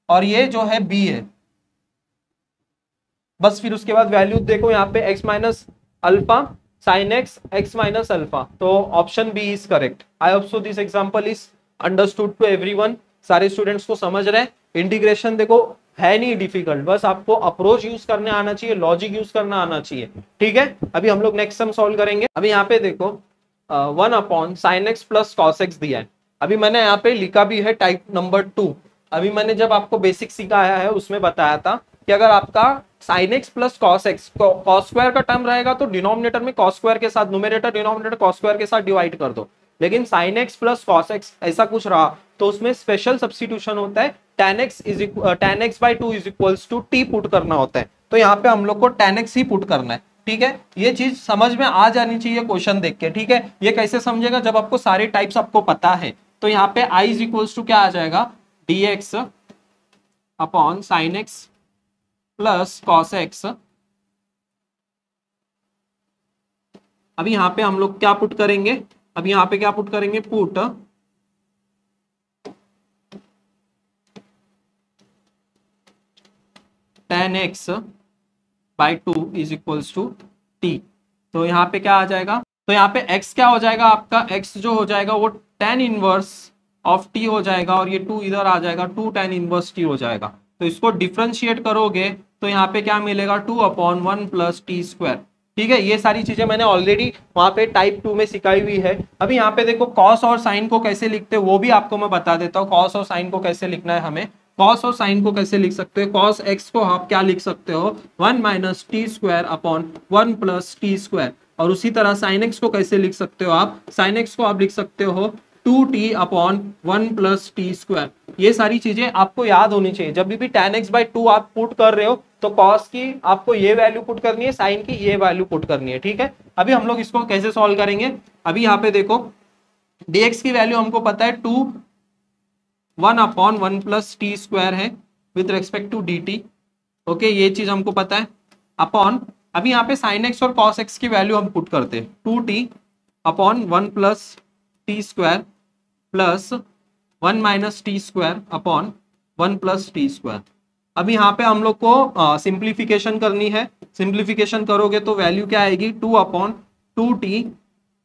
और ये जो है b है, बस फिर उसके बाद वैल्यू देखो यहाँ पे x minus alpha sine x minus alpha, तो option B is correct. I hope so this example is understood to everyone, सारे स्टूडेंट्स को समझ रहे हैं। इंटीग्रेशन देखो है नहीं डिफिकल्ट, बस आपको अप्रोच यूज करने आना चाहिए, लॉजिक यूज करना आना चाहिए। ठीक है, अभी हम लोग नेक्स्ट सम सॉल्व करेंगे। अभी यहाँ पे देखो 1 upon sine x plus cos x दिया है, अभी मैंने यहाँ पे लिखा भी है टाइप नंबर 2। अभी मैंने जब आपको बेसिक सिखाया है उसमें बताया था कि अगर आपका sign x plus cos x, cos square का टर्म रहेगा तो डिनोमिनेटर में कॉस स्क्वायर के साथ, न्यूमरेटर डिनोमिनेटर कॉस स्क्वायर के साथ डिवाइड कर दो, लेकिन sign x plus cos x ऐसा कुछ रहा तो उसमें स्पेशल सब्स्टिट्यूशन होता है, tan x by 2 is equals to t put करना होता है, तो यहाँ पे हम लोग को tan x ही पुट करना है। ठीक है, ये चीज समझ में आ जानी चाहिए क्वेश्चन देख के। ठीक है, ये कैसे समझेगा, जब आपको सारे टाइप्स आपको पता है, तो यहाँ पे i इज इक्वल्स टू क्या आ जाएगा, dx upon sine x plus cos x. अभी यहाँ पे हम लोग क्या पुट करेंगे, अभी यहाँ पे क्या पुट करेंगे, put tan x by 2 is equals to t, तो यहाँ पे क्या आ जाएगा, तो यहाँ पे x क्या हो जाएगा आपका, x जो हो जाएगा वो tan इनवर्स ऑफ t हो जाएगा, और ये 2 इधर आ जाएगा, 2 tan इनवर्स t हो जाएगा। तो इसको डिफरेंशिएट करोगे तो यहाँ पे क्या मिलेगा, 2 अपॉन 1 प्लस टी स्क्वायर। ठीक है, ये सारी चीजें मैंने ऑलरेडी वहां पे टाइप 2 में सिखाई हुई है। अभी यहाँ पे देखो कॉस और साइन को कैसे लिखते हैं वो भी आपको मैं बता देता हूँ, कॉस और साइन को कैसे लिखना है हमें। कॉस और साइन को कैसे लिख सकते हो, कॉस एक्स को आप क्या लिख सकते हो, 1 minus t square upon 1 plus t square, और उसी तरह साइन एक्स को कैसे लिख सकते हो आप, साइन एक्स को आप लिख सकते हो 2t upon 1 plus t square. ये सारी चीजें आपको याद होनी चाहिए, जब भी tan x बाई 2 आप पुट कर रहे हो तो cos की आपको ये वैल्यू पुट करनी है, साइन की ये वैल्यू पुट करनी है। ठीक है, अभी हम लोग इसको कैसे सॉल्व करेंगे, अभी यहाँ पे देखो dx की वैल्यू हमको पता है 1 अपॉन 1 प्लस टी स्क्वायर है with respect to dt। Okay, ये चीज हमको पता है, अपॉन अभी यहाँ पे साइन एक्स और कॉस एक्स की वैल्यू हम पुट करते हैं, 2t upon 1 plus t square plus 1 minus t square upon 1 plus t square. अभी यहाँ पे हम लोग को सिंप्लीफिकेशन करनी है, सिंप्लीफिकेशन करोगे तो वैल्यू क्या आएगी, 2 upon 2t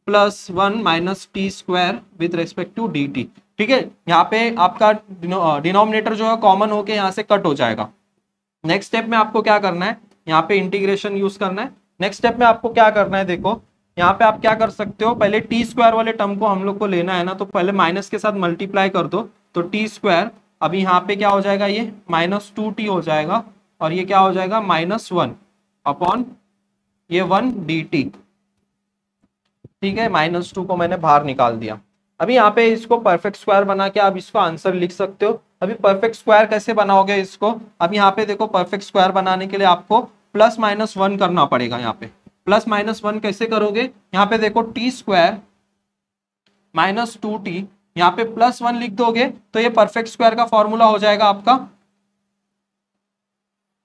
plus 1 minus t square with respect to dt। ठीक है, यहाँ पे आपका डिनोमिनेटर जो है कॉमन होके यहाँ से कट हो जाएगा। नेक्स्ट स्टेप में आपको क्या करना है, यहाँ पे इंटीग्रेशन यूज करना है। नेक्स्ट स्टेप में आपको क्या करना है, देखो यहाँ पे आप क्या कर सकते हो, पहले टी स्क्वायर वाले टर्म को हम लोग को लेना है ना, तो पहले माइनस के साथ मल्टीप्लाई कर दो, तो टी स्क्वायर अभी यहाँ पे क्या हो जाएगा, ये माइनस 2t हो जाएगा, और ये क्या हो जाएगा -1 अपॉन ये 1 dt। ठीक है, -2 को मैंने बाहर निकाल दिया। अभी यहाँ पे इसको परफेक्ट स्क्वायर बना के आप इसको आंसर लिख सकते हो। अभी परफेक्ट स्क्वायर कैसे बनाओगे इसको, अभी यहाँ पे देखो परफेक्ट स्क्वायर बनाने के लिए आपको प्लस माइनस 1 करना पड़ेगा। यहाँ पे प्लस माइनस 1 कैसे करोगे, यहाँ पे देखो टी स्क्वायर -2t, यहाँ पे +1 लिख दोगे तो ये परफेक्ट स्क्वायर का फॉर्मूला हो जाएगा आपका।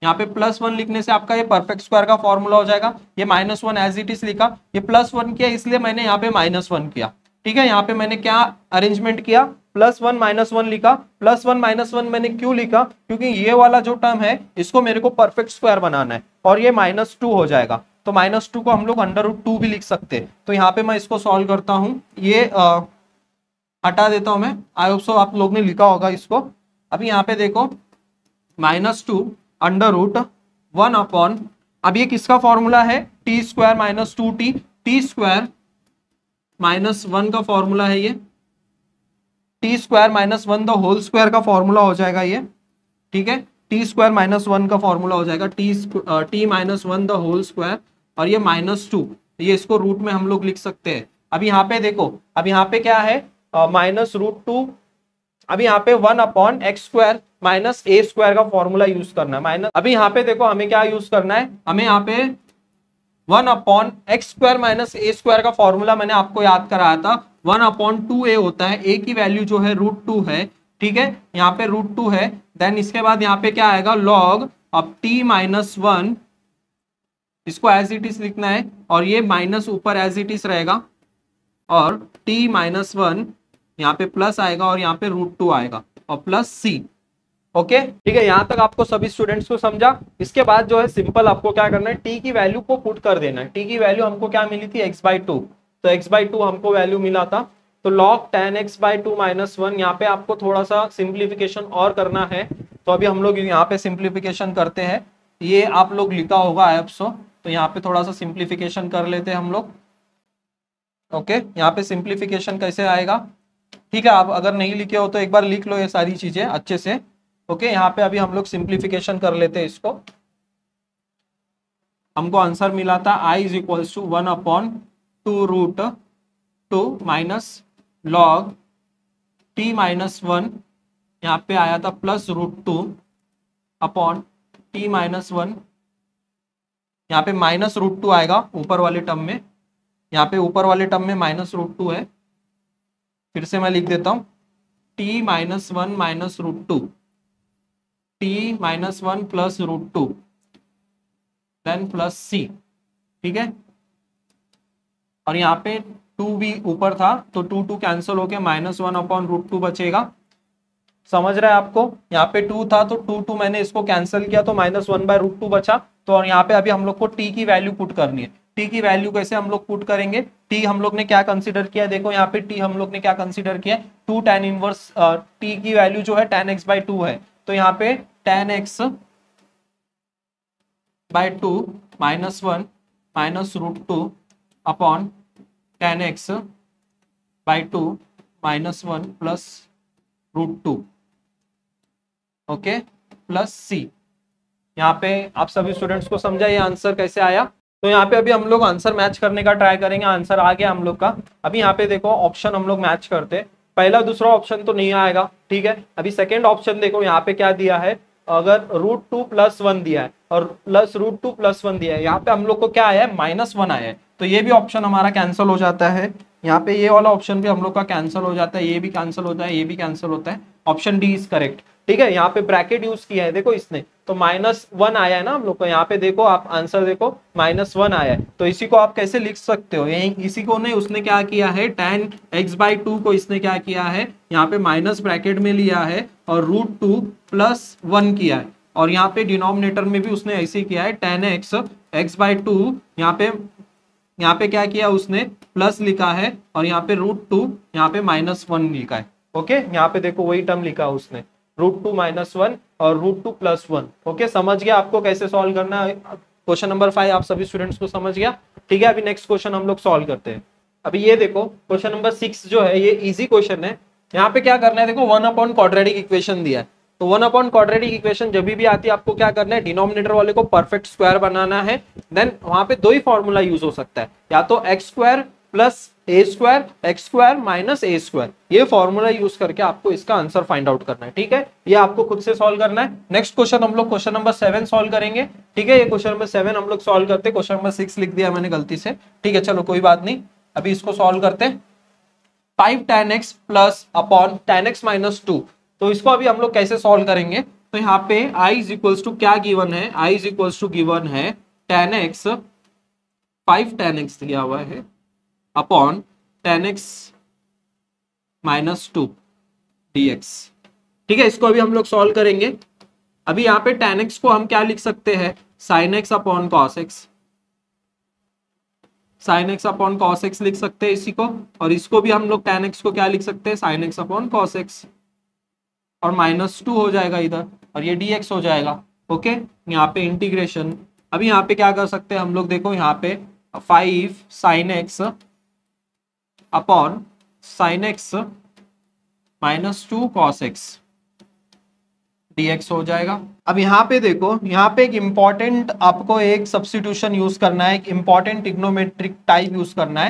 यहाँ पे +1 लिखने से आपका ये परफेक्ट स्क्वायर का फॉर्मूला हो जाएगा। ये -1 एज इट इज लिखा, ये +1 किया इसलिए मैंने यहाँ पे -1 किया। ठीक है, यहाँ पे मैंने क्या अरेंजमेंट किया, +1 -1 लिखा। +1 -1 मैंने क्यों लिखा, क्योंकि ये वाला जो टर्म है इसको मेरे को परफेक्ट स्क्वायर बनाना है और ये -2 हो जाएगा। तो -2 को हम लोग √2 भी लिख सकते हैं। तो यहाँ पे मैं इसको सॉल्व करता हूँ, ये हटा देता हूं मैं। आई होप सो आप लोग ने लिखा होगा इसको। अभी यहाँ पे देखो -2 √1 अपॉन, अब ये किसका फॉर्मूला है, t² - 2t, t² -1 का फॉर्मूला है ये, t² -1 द होल स्क्वायर का फॉर्मूला हो जाएगा ये। ठीक है, t² -1 का फॉर्मूला हो जाएगा t -1 द होल स्क्वायर, और ये -2, ये इसको रूट में हम लोग लिख सकते हैं। अब यहाँ पे देखो, अब यहाँ पे क्या है, -√2, अभी यहाँ पे 1 अपॉन x² -a² का फॉर्मूला यूज करना है। माइनस, अभी यहाँ पे देखो हमें क्या यूज करना है, हमें यहाँ पे 1 अपॉन x² -a² का फॉर्मूला मैंने आपको याद कराया था, 1 अपॉन 2a होता है, a की वैल्यू जो है √2 है। ठीक है, यहाँ पे √2 है, देन इसके बाद यहाँ पे क्या आएगा, log अब t -1, इसको एज इट इज लिखना है, और ये माइनस ऊपर एज इट इज रहेगा, और t -1 यहाँ पे प्लस आएगा और यहाँ पे √2 आएगा और प्लस c। ओके, ठीक है, यहाँ तक आपको सभी स्टूडेंट्स को समझा। इसके बाद जो है सिंपल आपको क्या करना है, t की वैल्यू को पुट कर देना है। t की वैल्यू हमको क्या मिली थी, x/2, तो x/2 हमको वैल्यू मिला था। तो log tan x/2 -1, यहाँ पे आपको थोड़ा सा सिंप्लीफिकेशन और करना है। तो अभी हम लोग यहाँ पे सिंप्लीफिकेशन करते हैं, ये आप लोग लिखा होगा एप्सो, तो यहाँ पे थोड़ा सा सिंप्लीफिकेशन कर लेते हैं हम लोग। ओके, यहाँ पे सिंप्लीफिकेशन कैसे आएगा, ठीक है, आप अगर नहीं लिखे हो तो एक बार लिख लो ये सारी चीजें अच्छे से। ओके, यहाँ पे अभी हम लोग सिंप्लीफिकेशन कर लेते हैं इसको। हमको आंसर मिला था i = 1 upon 2√2 minus log t -1, यहाँ पे आया था +√2 अपॉन t -1, यहाँ पे -√2 आएगा ऊपर वाले टर्म में, यहाँ पे ऊपर वाले टर्म में -√2 है। फिर से मैं लिख देता हूँ, t -1 -√2, t -1 plus √2 then plus c। ठीक है, और यहाँ पे 2 भी ऊपर था तो 2 कैंसिल होके -1 अपॉन √2 बचेगा। समझ रहा है आपको, यहाँ पे 2 था तो 2 मैंने इसको कैंसिल किया तो -1/√2 बचा। तो और यहाँ पे अभी हम लोग को t की वैल्यू पुट करनी है। t की वैल्यू कैसे हम लोग पुट करेंगे, t हम लोग ने क्या कंसीडर किया, देखो यहाँ पे t हम लोग ने क्या कंसीडर किया, 2 tan इनवर्स, t की वैल्यू जो है tan x/2 है, तो यहाँ पे tan x/2 -1 -√2 upon tan x/2 -1 plus √2, okay, plus c। यहाँ पे आप सभी स्टूडेंट्स को समझा ये आंसर कैसे आया। तो यहाँ पे अभी हम लोग आंसर मैच करने का ट्राई करेंगे। आंसर आ गया हम लोग का। अभी यहाँ पे देखो ऑप्शन हम लोग मैच करते, पहला दूसरा ऑप्शन तो नहीं आएगा, ठीक है। अभी सेकेंड ऑप्शन देखो यहाँ पे क्या दिया है, अगर √2 + 1 दिया है और प्लस √2 + 1 दिया है, यहाँ पे हम लोग को क्या आया है, -1 आया है, तो ये भी ऑप्शन हमारा कैंसिल हो जाता है। यहाँ पे ये वाला ऑप्शन भी हम लोग का कैंसिल हो जाता है, ये भी कैंसिल होता है, ये भी कैंसिल होता है। ऑप्शन डी इज करेक्ट, ठीक है। यहाँ पे ब्रैकेट यूज किया है देखो इसने, तो -1 आया है ना हम लोग को। यहाँ पे देखो आप आंसर देखो -1 आया है, तो इसी को आप कैसे लिख सकते हो, यही इसी को ने उसने क्या किया है, tan x/2 को इसने क्या किया है, यहाँ पे माइनस ब्रैकेट में लिया है और √2 + 1 किया है, और यहाँ पे डिनोमिनेटर में भी उसने ऐसे किया है tan x/2, यहाँ पे क्या किया उसने, प्लस लिखा है और यहाँ पे √2, यहाँ पे -1 लिखा है। ओके, यहाँ पे देखो वही टर्म लिखा है उसने, √2 -1 और √2 + 1। ओके, समझ गया आपको कैसे सॉल्व करना है। क्वेश्चन नंबर 5 आप सभी स्टूडेंट्स को समझ गया, ठीक है। अभी नेक्स्ट क्वेश्चन हम लोग सॉल्व करते हैं। अभी ये देखो क्वेश्चन नंबर 6 जो है ये इजी क्वेश्चन है। यहाँ पे क्या करना है, देखो 1 क्वाड्रेटिक इक्वेशन दिया है, तो 1 क्वाड्रेटिक इक्वेशन जब भी आती है आपको क्या करना है, डिनोमिनेटर वाले को परफेक्ट स्क्वायर बनाना है। देन वहां पे दो ही फॉर्मूला यूज हो सकता है, या तो x² + a², x² - a², ये फॉर्मूला यूज करके आपको इसका आंसर फाइंड आउट करना है, ठीक है। ये आपको खुद से सॉल्व करना है। नेक्स्ट क्वेश्चन हम लोग क्वेश्चन नंबर 7 सॉल्व करेंगे, ठीक है। ये क्वेश्चन नंबर 7 हम लोग सॉल्व करते, क्वेश्चन नंबर 6 लिख दिया मैंने गलती से, ठीक है, चलो कोई बात नहीं। अभी इसको सॉल्व करते हैं। 5 tan x plus upon tan x minus 2। तो इसको अभी हम लोग कैसे सॉल्व करेंगे, तो यहाँ पे i इज इक्वल्स टू क्या गिवन है, i is equals to given है tan x, 5 tan x दिया हुआ है upon tan x minus 2 dx। ठीक है, इसको अभी हम लोग सॉल्व करेंगे। अभी यहाँ पे tan x को हम क्या लिख सकते हैं, sin x upon cos x, sin x upon cos x लिख सकते हैं इसी को, और इसको भी हम लोग tan x को क्या लिख सकते हैं, sin x upon cos x, और माइनस 2 हो जाएगा इधर, और ये dx हो जाएगा। ओके, यहाँ पे इंटीग्रेशन, अभी यहाँ पे क्या कर सकते हैं हम लोग, देखो यहाँ पे 5 sin x upon sin x minus 2 cos x dx हो जाएगा। अब यहाँ पे देखो, यहाँ पे एक इंपॉर्टेंट आपको एक सब्स्टिट्यूशन यूज करना है, एक इंपॉर्टेंट ट्रिग्नोमेट्रिक टाइप यूज करना है।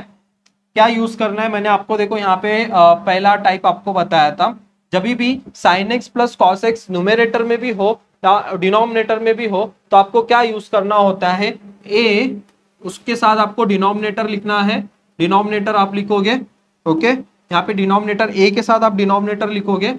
क्या यूज करना है, मैंने आपको देखो यहाँ पे पहला टाइप आपको बताया था, जब भी sin x plus cos x numerator में भी हो या डिनोमिनेटर में भी हो, तो आपको क्या यूज करना होता है, a उसके साथ आपको डिनोमिनेटर लिखना है, डिनोमिनेटर आप लिखोगे। ओके, यहाँ पे डिनोमिनेटर a के साथ आप डिनोमिनेटर लिखोगे,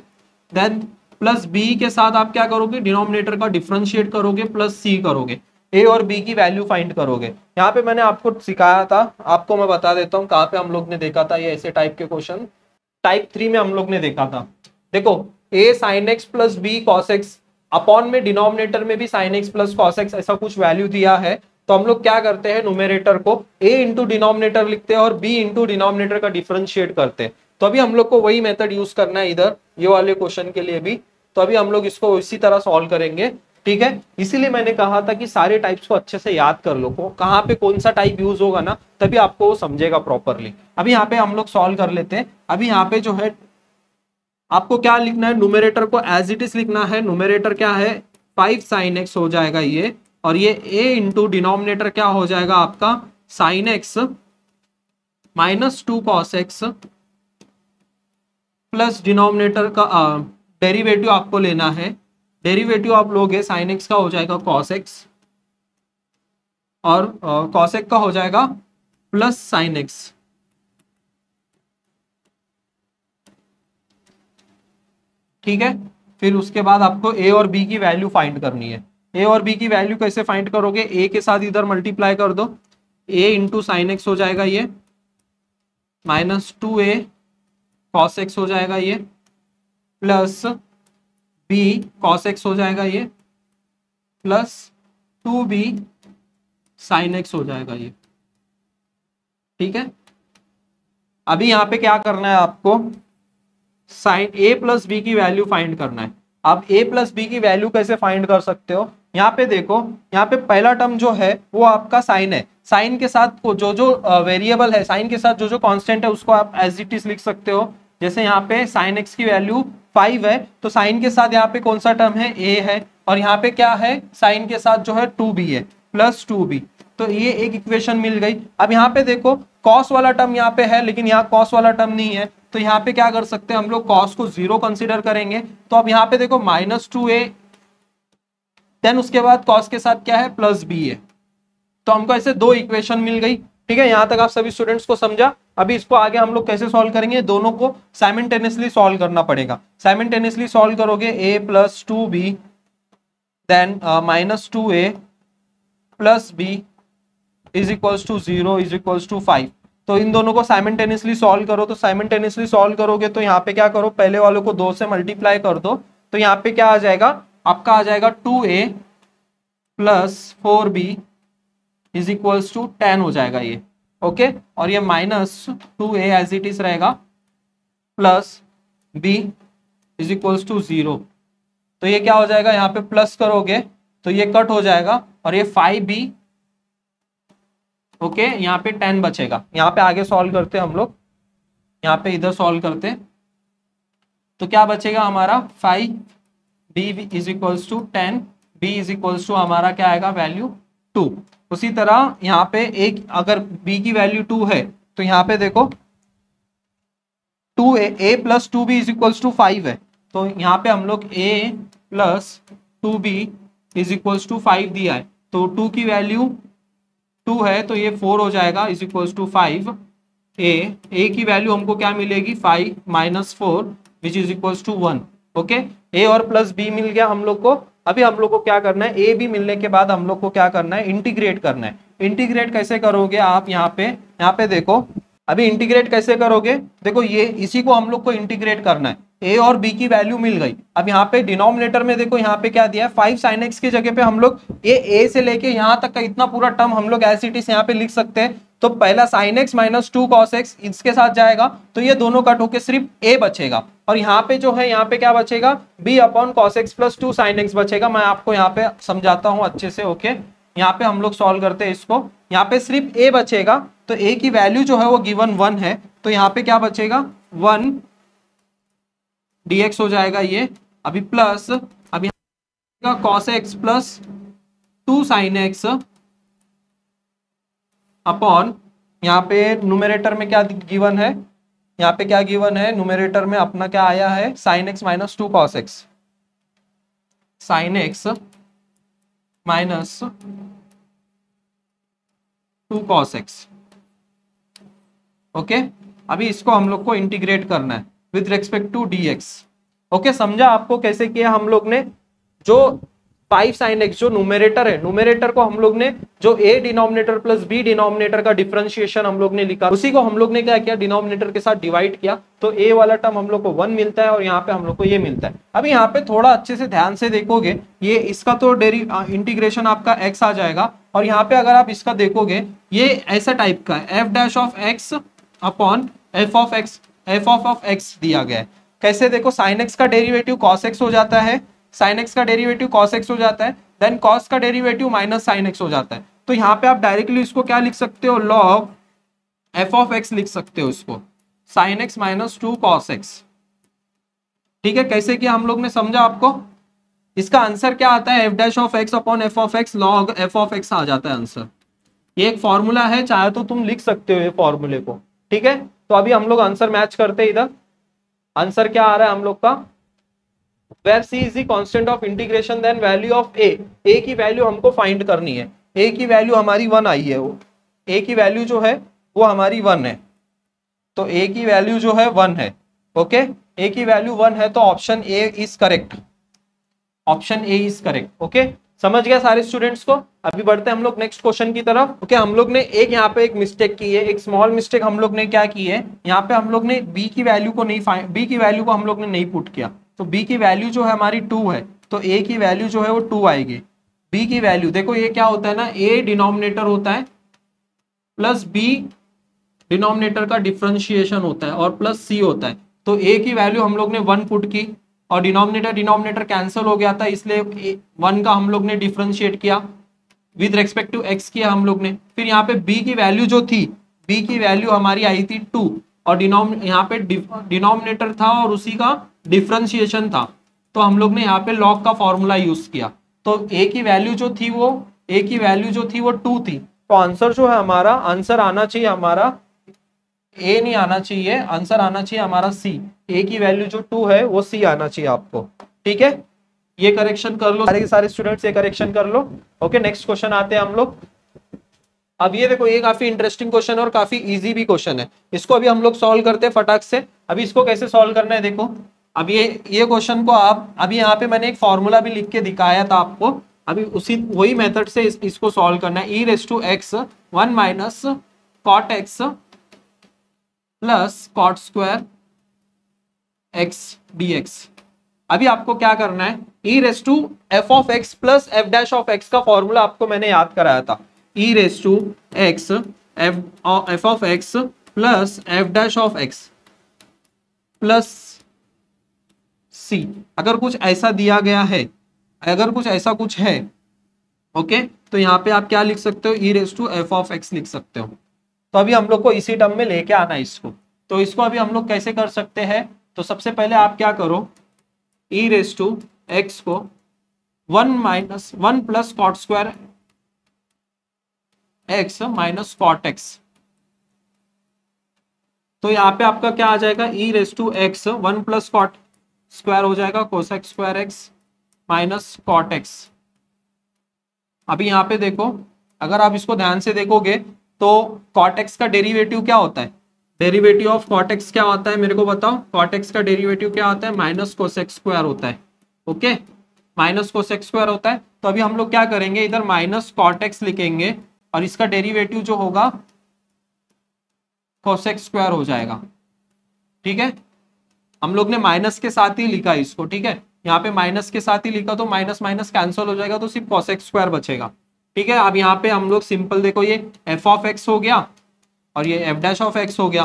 देन प्लस b के साथ आप क्या करोगे, डिनोमिनेटर का डिफरेंशिएट करोगे, प्लस c करोगे, a और b की वैल्यू फाइंड करोगे। यहाँ पे मैंने आपको सिखाया था, आपको मैं बता देता हूँ कहाँ पे हम लोग ने देखा था ये ऐसे टाइप के क्वेश्चन, टाइप 3 में हम लोग ने देखा था। देखो a sin x plus b cos x upon में डिनोमिनेटर में भी sin x plus cos x ऐसा कुछ वैल्यू दिया है, तो हम लोग क्या करते हैं, न्यूमेरेटर को a इंटू डिनोमिनेटर लिखते हैं और b इंटू डिनोमिनेटर का डिफरेंशिएट करते हैं। तो अभी हम लोग को वही मेथड यूज करना है इधर ये वाले क्वेश्चन के लिए भी, तो अभी हम लोग इसको इसी तरह सॉल्व करेंगे। ठीक है, इसीलिए मैंने कहा था कि सारे टाइप्स को अच्छे से याद कर लो, कहाँ पे कौन सा टाइप यूज होगा ना, तभी आपको वो समझेगा प्रॉपरली। अभी यहाँ पे हम लोग सॉल्व कर लेते हैं। अभी यहाँ पे जो है आपको क्या लिखना है, न्यूमेरेटर को एज इट इज लिखना है। न्यूमेरेटर क्या है, 5 sin x हो जाएगा ये, और ये a इंटू डिनोमिनेटर क्या हो जाएगा आपका sin x minus 2 cos x, plus denominator का डेरिवेटिव आपको लेना है, डेरिवेटिव आप लोगे sin x का हो जाएगा cos x, और cos x का हो जाएगा प्लस sin x। ठीक है, फिर उसके बाद आपको a और b की वैल्यू फाइंड करनी है। a और b की वैल्यू कैसे फाइंड करोगे, a के साथ इधर मल्टीप्लाई कर दो, a इंटू साइन एक्स हो जाएगा ये, माइनस 2a cos x हो जाएगा ये, प्लस b cos x हो जाएगा ये, प्लस 2b sin x हो जाएगा ये। ठीक है, अभी यहाँ पे क्या करना है आपको, साइन a प्लस बी की वैल्यू फाइंड करना है। आप a प्लस बी की वैल्यू कैसे फाइंड कर सकते हो, यहाँ पे देखो, यहाँ पे पहला टर्म जो है वो आपका साइन है, साइन के साथ जो जो वेरिएबल है, साइन के साथ जो जो कांस्टेंट है उसको आप एज इट इज लिख सकते हो। जैसे यहाँ पे साइन x की वैल्यू 5 है, तो साइन के साथ यहाँ पे कौन सा टर्म है, a है, और यहाँ पे क्या है, साइन के साथ जो है 2b है, प्लस 2b, तो ये एक इक्वेशन मिल गई। अब यहाँ पे देखो कॉस वाला टर्म यहाँ पे है, लेकिन यहाँ कॉस वाला टर्म नहीं है, तो यहाँ पे क्या कर सकते हैं हम लोग, कॉस को 0 कंसीडर करेंगे। तो अब यहाँ पे देखो माइनस 2a, देन उसके बाद कॉस के साथ क्या है, प्लस b है, तो हमको ऐसे दो इक्वेशन मिल गई। ठीक है, यहाँ तक आप सभी स्टूडेंट्स को समझा। अभी इसको आगे हम लोग कैसे सॉल्व करेंगे, दोनों को साइमल्टेनियसली सॉल्व करना पड़ेगा। साइमल्टेनियसली सॉल्व करोगे a plus 2b, then minus 2a plus b is equals to 0 is equals to 5। तो इन दोनों को साइमल्टेनियसली सॉल्व करो, तो साइमल्टेनियसली सॉल्व करोगे तो यहाँ पे क्या करो, पहले वालों को 2 से मल्टीप्लाई कर दो, तो यहाँ पे क्या आ जाएगा आपका, आ जाएगा 2a plus 4b is equals to 10 हो जाएगा ये। ओके, और ये minus 2a as it is रहेगा, plus b is equals to 0। तो ये क्या हो जाएगा, यहाँ पे प्लस करोगे तो ये कट हो जाएगा, और ये 5b, ओके, यहाँ पे 10 बचेगा। यहाँ पे आगे सॉल्व करते हम लोग, यहाँ पे इधर सॉल्व करते, तो क्या बचेगा हमारा 5b is equals to 10, b is equals to हमारा क्या आएगा, वैल्यू 2। उसी तरह यहाँ पे एक, अगर b की वैल्यू 2 है, तो यहाँ पे देखो 2a plus 2b is equals to 5 है, तो यहाँ पे हम लोग a plus 2b is equals to 5 दिया है, तो 2 की वैल्यू 2 है, तो ये 4 हो जाएगा इज इक्वल्स टू 5, ए की वैल्यू हमको क्या मिलेगी 5 minus 4 which is equals to 1। Okay, a और प्लस बी मिल गया हम लोग को। अभी हम लोग को क्या करना है, ए बी मिलने के बाद हम लोग को क्या करना है, इंटीग्रेट करना है। इंटीग्रेट कैसे करोगे आप, यहाँ पे देखो, अभी इंटीग्रेट कैसे करोगे, देखो ये इसी को हम लोग को इंटीग्रेट करना है। ए और बी की वैल्यू मिल गई। अब यहाँ पे डिनोमिनेटर में देखो, यहाँ पे क्या दिया है 5 sin x की जगह पे हम लोग ये ए से लेके यहाँ तक का इतना पूरा टर्म हम लोग एज इट इज यहाँ पे लिख सकते हैं। तो पहला sin x minus 2 cos x इसके साथ जाएगा, तो ये दोनों कट होके सिर्फ a बचेगा। और यहाँ पे जो है, यहाँ पे क्या बचेगा, b upon cos x plus 2 sin x बचेगा। मैं आपको यहाँ पे समझाता हूँ अच्छे से। ओके, यहाँ पे हम लोग सॉल्व करते हैं इसको। यहाँ पे सिर्फ a बचेगा, तो a की वैल्यू जो है वो गिवन 1 है, तो यहाँ पे क्या बचेगा 1 dx हो जाएगा ये। अभी प्लस, अब यहाँ cos x plus 2 sin x upon, यहाँ पे न्यूमरेटर में क्या गिवन है, यहाँ पे क्या गिवन है, न्यूमरेटर में अपना क्या आया है sin x minus 2 cos x, sin x minus 2 cos x। Okay, अभी इसको हम लोग को इंटीग्रेट करना है with respect to dx। Okay, समझा आपको कैसे किया हम लोग ने। जो 5 sin x जो न्यूमरेटर है, न्यूमरेटर को हम लोग ने जो a denominator plus b denominator का डिफरेंशिएशन हम लोग ने लिखा, उसी को हम लोग ने क्या किया, डिनोमिनेटर के साथ डिवाइड किया, तो a वाला टर्म हम लोग को 1 मिलता है और यहाँ पे हम लोग को ये मिलता है। अभी यहाँ पे थोड़ा अच्छे से ध्यान से देखोगे, ये इसका तो इंटीग्रेशन आपका x आ जाएगा, और यहाँ पे अगर आप इसका देखोगे ये ऐसा टाइप का है, f dash of x upon f of x दिया गया है। कैसे देखो, sin x का डेरिवेटिव cos x हो जाता है, sin x का डेरिवेटिव cos x हो जाता है, देन cos का डेरिवेटिव माइनस sin x हो जाता है। तो यहाँ पे आप डायरेक्टली इसको क्या लिख सकते हो, log f ऑफ x लिख सकते हो इसको, sin x minus 2 cos x। ठीक है, कैसे किया हम लोग ने समझा आपको। इसका आंसर क्या आता है, f dash of x upon f of x log f of x आ जाता है आंसर। ये एक फॉर्मूला है, चाहे तो तुम लिख सकते हो ये फॉर्मूले को। ठीक है, तो अभी हम लोग आंसर मैच करते हैं। इधर आंसर क्या आ रहा है हम लोग का, where c is the constant of integration then value of a की वैल्यू हमको फाइंड करनी है। a की वैल्यू हमारी 1 आई है, वो a की वैल्यू जो है वो हमारी 1 है, तो a की वैल्यू जो है 1 है। ओके, a की वैल्यू 1 है, तो option A is correct, option A is correct. Okay, समझ गया सारे स्टूडेंट्स को। अभी बढ़ते हैं हम लोग नेक्स्ट क्वेश्चन की तरफ। ओके, हम लोग ने एक यहाँ पे एक मिस्टेक की है, एक स्मॉल मिस्टेक हम लोग ने क्या की है, यहाँ पे हम लोग ने b की वैल्यू को नहीं b की वैल्यू को हम लोग ने नहीं पुट किया, तो b की वैल्यू जो है हमारी 2 है, तो a की वैल्यू जो है वो 2 आएगी। b की वैल्यू देखो, ये क्या होता है ना, a डिनोमिनेटर होता है प्लस b डिनोमिनेटर का डिफरेंशिएशन होता है और प्लस c होता है, तो a की वैल्यू हम लोग ने 1 पुट की और डिनोमिनेटर कैंसिल हो गया था, इसलिए 1 का हम लोग ने डिफरेंशिएट किया विद रेस्पेक्ट टू x किया हम लोग ने। फिर यहाँ पे b की वैल्यू जो थी, b की वैल्यू हमारी आई थी 2 और यहाँ पे डिनोमिनेटर था और उसी का डिफरेंशिएशन था, तो हम लोग ने यहाँ पे लॉग का फॉर्मूला यूज किया, तो a की वैल्यू जो थी वो 2 थी। तो आंसर जो है हमारा, आंसर आना चाहिए हमारा a नहीं आना चाहिए, आंसर आना चाहिए हमारा c। a की वैल्यू जो 2 है वो c आना चाहिए आपको। ठीक है, ये करेक्शन कर लो, सारे के सारे स्टूडेंट्स ये करेक्शन कर लो। ओके, नेक्स्ट क्वेश्चन आते हैं हम लोग। अब ये देखो, ये काफी इंटरेस्टिंग क्वेश्चन है और काफी इजी भी क्वेश्चन है, इसको अभी हम लोग सॉल्व करते हैं फटाक से। अभी इसको कैसे सॉल्व करना है देखो, अब ये क्वेश्चन को आप, अभी यहाँ पे मैंने एक फॉर्मूला भी लिख के दिखाया था आपको, अभी उसी वही मेथड से इसको सॉल्व करना है। e raise to x 1 minus cot x plus cot square x dx। अभी आपको क्या करना है, e raise to f of x plus f dash of x का फॉर्मूला आपको मैंने याद कराया था, e raise to x f of x plus f dash of x plus c। अगर कुछ ऐसा दिया गया है, अगर कुछ ऐसा कुछ है, ओके, तो यहाँ पे आप क्या लिख सकते हो, e raise to f of x लिख सकते हो। तो अभी हम लोग को इसी टर्म में लेके आना है इसको, तो इसको अभी हम लोग कैसे कर सकते हैं, तो सबसे पहले आप क्या करो, e रेज़ टू x को 1 plus cot square x minus cot x, तो यहाँ पे आपका क्या आ जाएगा, e raise to x 1 plus cot square हो जाएगा cosec square x minus cot x। अभी यहाँ पे देखो, अगर आप इसको ध्यान से देखोगे तो कॉट x का डेरिवेटिव क्या होता है, डेरिवेटिव ऑफ कॉट एक्स क्या होता है मेरे को बताओ। कॉट एक्स का डेरिवेटिव क्या होता है, माइनस कोसेक स्क्वायर होता है। ओके, माइनस कोसेक स्क्वायर होता है। तो अभी हम लोग क्या करेंगे, इधर माइनस कॉट एक्स लिखेंगे और इसका डेरिवेटिव जो होगा कोसेक स्क्वायर हो जाएगा। ठीक है, हम लोग ने माइनस के साथ ही लिखा इसको। ठीक है, यहाँ पे माइनस के साथ ही लिखा तो माइनस माइनस कैंसिल हो जाएगा, तो सिर्फ कोसेक स्क्वायर बचेगा। ठीक है, अब यहाँ पे हम लोग सिंपल देखो, ये एफ ऑफ एक्स हो गया और ये एफ डैश ऑफ एक्स हो गया।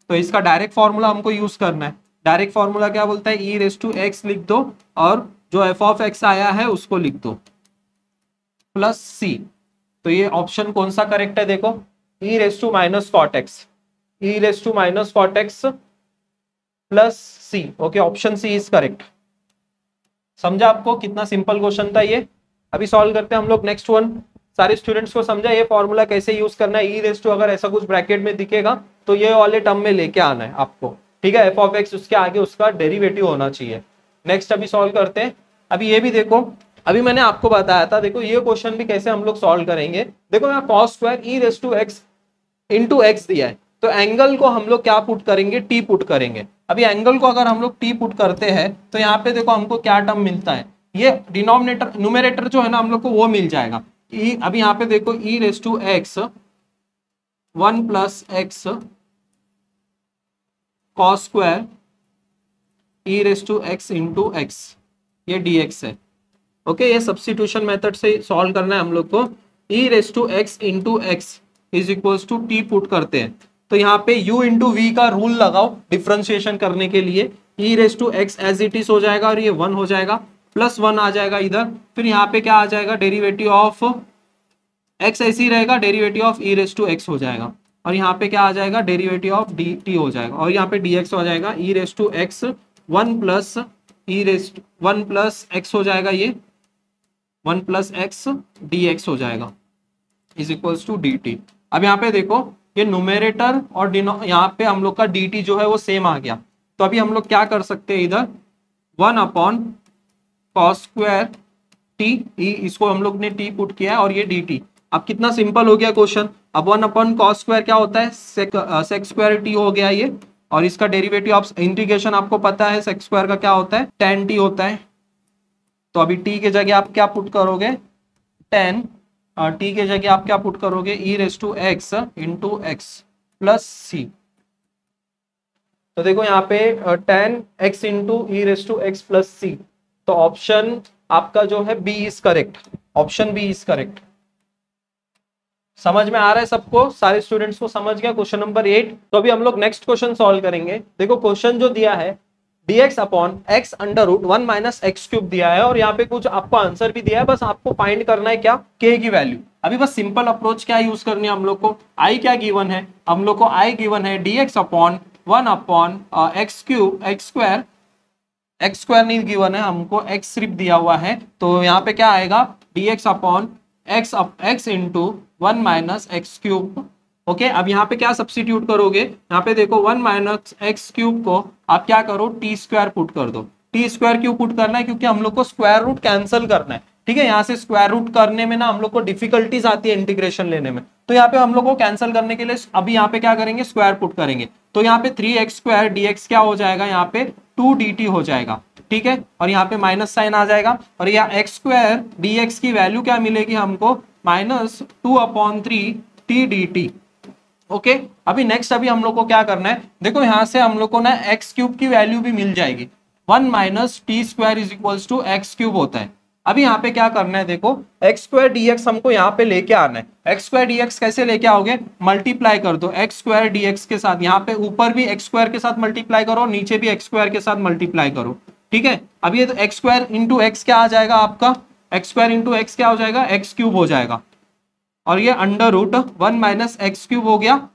तो इसका डायरेक्ट फॉर्मूला हमको यूज करना है। डायरेक्ट फॉर्मूला क्या बोलता है, ई रेस टू एक्स लिख दो और जो एफ ऑफ एक्स आया है उसको लिख दो प्लस सी। तो ये ऑप्शन कौन सा करेक्ट है, देखो e raise to minus cot x, e raise to minus cot x plus c. Okay, option C is correct. समझा आपको कितना सिंपल क्वेश्चन था ये। अभी सॉल्व करते हैं हम लोग नेक्स्ट वन। सारे स्टूडेंट्स को समझा ये फॉर्मूला कैसे यूज करना है। ई रेस टू अगर ऐसा कुछ ब्रैकेट में दिखेगा तो ये वाले टर्म में लेके आना है आपको। ठीक है, एफ ऑफ एक्स उसके आगे उसका डेरिवेटिव होना चाहिए। नेक्स्ट अभी सॉल्व करते हैं। अभी ये भी देखो, अभी मैंने आपको बताया था, देखो ये क्वेश्चन भी कैसे हम लोग सॉल्व करेंगे। देखो यहाँ cos square e raise to x into x दिया है, तो एंगल को हम लोग क्या पुट करेंगे, टी पुट करेंगे। अभी एंगल को अगर हम लोग टी पुट करते हैं तो यहाँ पे देखो हमको क्या टर्म मिलता है, ये डिनोमिनेटर न्यूमरेटर जो है ना हम लोग को वो मिल जाएगा। अभी यहाँ पे देखो e raise to x 1 plus x cos square e raise to x into x, ये dx है। ओके, ये सब्स्टिट्यूशन मेथड से सॉल्व करना है हम लोग को। E raise to x into x is equals to t put करते हैं, तो यहाँ पे u इंटू वी का रूल लगाओ डिफ्रेंशिएशन करने के लिए। E raise to x as it is हो जाएगा और ये 1 हो जाएगा, प्लस 1 आ जाएगा इधर। फिर यहाँ पे क्या आ जाएगा, डेरिवेटिव ऑफ एक्स ऐसे ही रहेगा, derivative of e raise to x हो जाएगा। और यहाँ पे क्या आ जाएगा, डेरिवेटिव ऑफ डी टी हो जाएगा। और यहाँ पे dx हो जाएगा, e raise to x 1 plus e raise 1 plus x हो जाएगा, ये 1 प्लस एक्स dx हो जाएगा is equals to d t. अब यहाँ पे देखो ये न्यूमेरेटर और यहाँ पे हम लोग का dt जो है वो सेम आ गया। तो अभी हम लोग क्या कर सकते हैं, इधर 1 अपॉन कॉस स्क्वायर टी, इसको हम लोग ने t पुट किया है और ये dt। अब कितना सिंपल हो गया क्वेश्चन। अब 1 अपॉन कॉस स्क्वायर क्या होता है, सेक स्क्वायर टी हो गया ये, और इसका डेरिवेटिव ऑफ इंटीग्रेशन आपको पता है सेक स्क्वायर का क्या होता है, tan t होता है। तो अभी t के जगह आप क्या पुट करोगे, tan, टी के जगह आप क्या पुट करोगे, e raise to x into x plus c. तो देखो यहाँ पे tan x into e raise to x plus c, तो ऑप्शन आपका जो है B is correct, option B is correct. समझ में आ रहा है सबको, सारे स्टूडेंट्स को समझ गया क्वेश्चन नंबर 8। तो अभी हम लोग नेक्स्ट क्वेश्चन सॉल्व करेंगे। देखो क्वेश्चन जो दिया है dx upon x under root 1 minus x cube दिया है और यहाँ पे कुछ आपको आंसर भी दिया है, बस आपको फाइंड करना है क्या, k की वैल्यू। अभी बस सिंपल अप्रोच क्या यूज करनी है हम लोग को, i क्या गिवन है, हम लोग को i गिवन है dx upon 1 upon x cube, x square नहीं गिवन है हमको, x सिर्फ दिया हुआ है। तो यहाँ पे क्या आएगा, dx upon x into 1 minus x cube. Okay, अब यहाँ पे क्या सब्स्टिट्यूट करोगे, यहाँ पे देखो 1 माइनस एक्स क्यूब को आप क्या करो, टी स्क्वायर पुट कर दो। टी स्क्वायर क्यों पुट करना है, क्योंकि हम लोग को स्क्वायर रूट कैंसिल करना है। ठीक है, यहाँ से स्क्वायर रूट करने में ना हम लोग को डिफिकल्टीज आती है इंटीग्रेशन लेने में, तो यहाँ पे हम लोग को कैंसिल करने के लिए अभी यहाँ पे क्या करेंगे, स्क्वायर पुट करेंगे। तो यहाँ पे 3x स्क्वायर dx क्या हो जाएगा, यहाँ पे 2 dt हो जाएगा। ठीक है, और यहाँ पे माइनस साइन आ जाएगा और यहाँ एक्स स्क्वायर dx की वैल्यू क्या मिलेगी हमको, -2 अपॉन 3 t dt। ओके, अभी नेक्स्ट अभी हम लोग को क्या करना है, देखो यहाँ से हम लोग को ना एक्स क्यूब की वैल्यू भी मिल जाएगी, 1 minus t square is equals to x cube होता है। अभी यहाँ पे क्या करना है, देखो एक्स स्क्वायर dx हमको यहाँ पे लेके आना है। एक्स स्क्वायर dx कैसे लेके आओगे, मल्टीप्लाई कर दो एक्स स्क्वायर dx के साथ, यहाँ पे ऊपर भी एक्स स्क्वायर के साथ मल्टीप्लाई करो, नीचे भी एक्स स्क्वायर के साथ मल्टीप्लाई करो। ठीक है, अब ये तो एक्स स्क्वायर इंटू एक्स क्या आ जाएगा आपका, एक्स स्क्वायर इंटू एक्स क्या हो जाएगा, एक्स क्यूब हो जाएगा, और ये under root 1 minus x cube हो गया।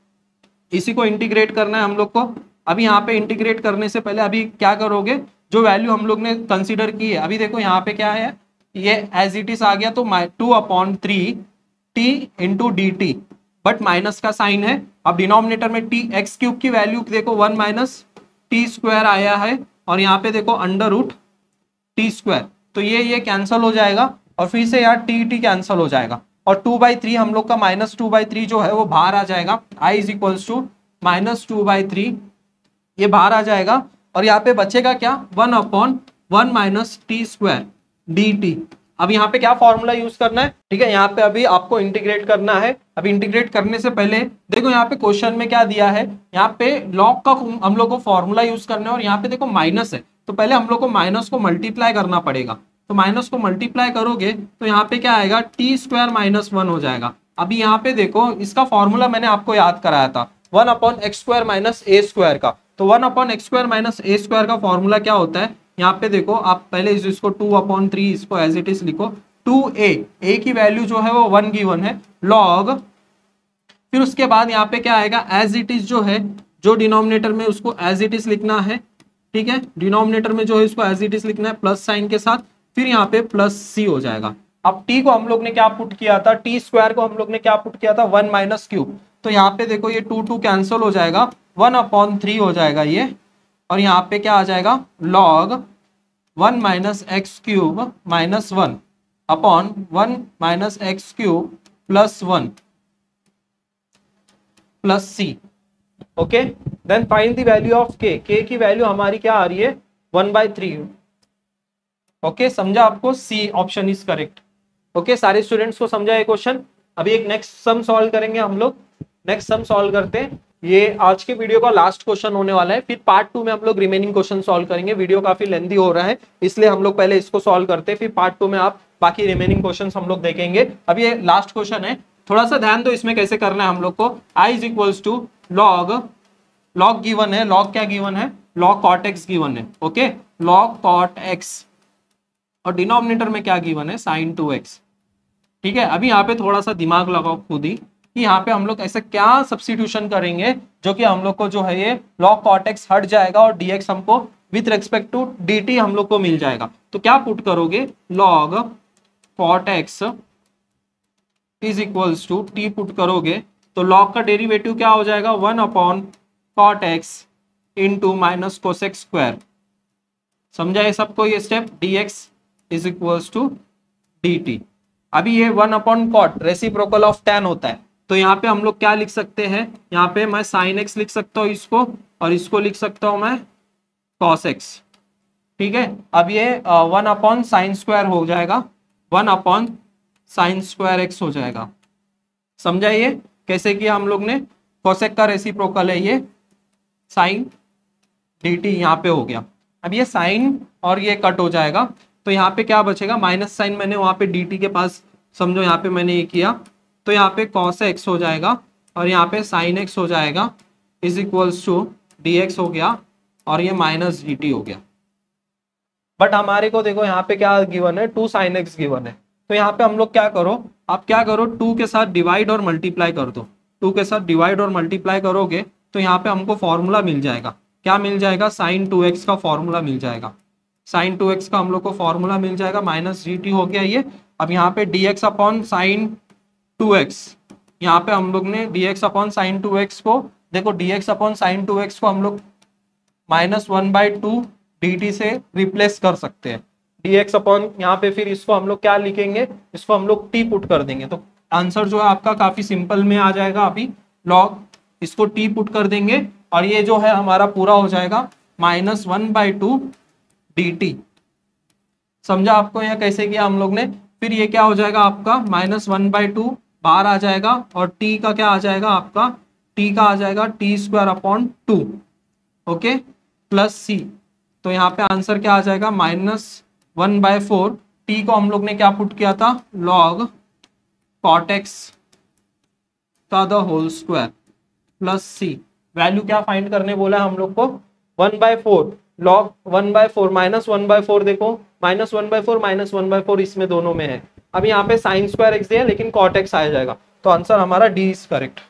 इसी को इंटीग्रेट करना है हम लोग को। अभी यहाँ पे इंटीग्रेट करने से पहले अभी क्या करोगे, जो वैल्यू हम लोग ने कंसीडर की है, अभी देखो यहाँ पे क्या है, ये एज इट इज आ गया, तो 2 upon 3 T into D T, but minus का साइन है। अब डिनोमिनेटर में टी एक्स क्यूब की वैल्यू देखो 1 माइनस टी स्क्वायर आया है, और यहाँ पे देखो अंडर रूट टी स्क्वायर, तो ये कैंसिल हो जाएगा और फिर से यार टी कैंसिल हो जाएगा, और 2/3 हम लोग का -2/3 जो है वो बाहर आ जाएगा। i इज इक्वल्स टू -2/3 ये बाहर आ जाएगा और यहाँ पे बचेगा क्या 1/1 माइनस टी स्क्वायर dt। अब यहाँ पे क्या फॉर्मूला यूज करना है, ठीक है, यहाँ पे अभी आपको इंटीग्रेट करना है। अभी इंटीग्रेट करने से पहले देखो यहाँ पे क्वेश्चन में क्या दिया है, यहाँ पे लॉग का हम लोग को फॉर्मूला यूज करना है और यहाँ पे देखो माइनस है, तो पहले हम लोग को माइनस को मल्टीप्लाई करना पड़ेगा। तो माइनस को मल्टीप्लाई करोगे तो यहाँ पे क्या आएगा टी स्क्वायर -1 हो जाएगा। अभी यहाँ पे देखो इसका फॉर्मूला मैंने आपको याद कराया था 1/x² माइनस ए स्क्वायर का। तो 1/x² माइनस ए स्क्वायर का फॉर्मूला क्या होता है, यहाँ पे देखो आप पहले इसको 2/3 इसको एज इट इज लिखो। 2a की वैल्यू जो है वो 1 गिवन है लॉग, फिर उसके बाद यहाँ पे क्या आएगा एज इट इज जो है, जो डिनोमिनेटर में उसको एज इट इज लिखना है, ठीक है, डिनोमिनेटर में जो है इसको एज इट इज लिखना है प्लस साइन के साथ, फिर यहाँ पे प्लस सी हो जाएगा। अब t को हम लोग ने क्या पुट किया था, टी स्क्वायर को हम लोग ने क्या पुट किया था 1 माइनस क्यूब। तो यहाँ पे देखो ये 2 कैंसिल हो जाएगा, 1/3 हो जाएगा ये, और यहाँ पे क्या आ जाएगा log 1 minus x cube minus 1 upon 1 minus x cube plus 1 plus c. Okay, then find the value of k। k की वैल्यू हमारी क्या आ रही है 1/3। ओके, समझा आपको, c option is correct. Okay, सारे स्टूडेंट्स को समझा ये क्वेश्चन। अभी एक नेक्स्ट सम सॉल्व करेंगे हम लोग। नेक्स्ट सम सॉल्व करते हैं, ये आज के वीडियो का लास्ट क्वेश्चन होने वाला है, फिर पार्ट 2 में हम लोग रिमेनिंग क्वेश्चन सॉल्व करेंगे। वीडियो काफी लेंथी हो रहा है इसलिए हम लोग पहले इसको सॉल्व करते हैं, फिर पार्ट 2 में आप बाकी रिमेनिंग क्वेश्चन हम लोग देखेंगे। अब ये लास्ट क्वेश्चन है, थोड़ा सा ध्यान दो इसमें कैसे करना है हम लोग को। i is equals to log given है, लॉग क्या गिवन है, लॉग कॉट एक्स गिवन है। ओके, लॉग कॉट एक्स, और डिनोमिनेटर में क्या गिवन है sin 2x। ठीक है, अभी यहाँ पे थोड़ा सा दिमाग लगाओ खुद ही कि यहाँ पे हम लोग ऐसे क्या सब्स्टिट्यूशन करेंगे जो कि हम लोग को जो है ये log cot x हट जाएगा और dx हमको विथ रेस्पेक्ट टू dt हम लोग को मिल जाएगा। तो क्या पुट करोगे log cot x is equals to t put करोगे तो log का डेरिवेटिव क्या हो जाएगा 1/cot x into minus cosec square. समझा ये सबको, ये step dx is equals to dt। अभी ये 1/cot रेसिप्रोकल ऑफ tan होता है, तो यहाँ पे हम लोग क्या लिख सकते हैं, यहाँ पे मैं sin x लिख सकता हूँ इसको, और इसको लिख सकता हूँ मैं cos x। ठीक है, अब ये 1/sin स्क्वायर हो जाएगा, 1/sin स्क्वायर x हो जाएगा। समझा ये कैसे किया हम लोग ने, cosec का रेसिप्रोकल है ये sin dt, यहाँ पे हो गया। अब ये साइन और ये कट हो जाएगा, तो यहाँ पे क्या बचेगा माइनस साइन, मैंने वहां पे dt के पास समझो यहाँ पे मैंने ये किया, तो यहाँ पे cos x हो जाएगा और यहाँ पे sin x हो जाएगा इज इक्वल्स टू dx हो गया और ये माइनस dt हो गया। बट हमारे को देखो यहाँ पे क्या गिवन है 2 sin x गिवन है, तो यहाँ पे हम लोग क्या करो, आप क्या करो 2 के साथ डिवाइड और मल्टीप्लाई कर दो। 2 के साथ डिवाइड और मल्टीप्लाई करोगे तो यहाँ पे हमको फॉर्मूला मिल जाएगा, क्या मिल जाएगा sin 2x का फॉर्मूला मिल जाएगा, sin 2x का हम लोग को फॉर्मूला मिल जाएगा, माइनस dt हो गया ये। अब यहाँ पे dx अपॉन sin 2x, यहाँ पे हम लोग ने dx अपॉन sin 2x को देखो, dx अपॉन sin 2x को हम लोग -1/2 dt से रिप्लेस कर सकते हैं। dx अपॉन यहाँ पे फिर इसको हम लोग क्या लिखेंगे, इसको हम लोग t पुट कर देंगे, तो आंसर जो है आपका काफी सिंपल में आ जाएगा। अभी log इसको t पुट कर देंगे और ये जो है हमारा पूरा हो जाएगा -1/2 dt। समझा आपको यहाँ कैसे किया हम लोग ने। फिर ये क्या हो जाएगा आपका -1/2 बाहर आ जाएगा और t का क्या आ जाएगा आपका, t का आ जाएगा t²/2 ओके प्लस c। तो यहाँ पे आंसर क्या आ जाएगा -1/4। t को हम लोग ने क्या पुट किया था log cot x का the whole square plus c। Value क्या फाइंड करने बोला है हम लोग को 1/4 log 1/4 -1/4 देखो, -1/4 -1/4 इसमें दोनों में है। अब यहाँ पे sin स्क्वायर x है लेकिन cot x आ जाएगा, तो आंसर हमारा डी इज करेक्ट।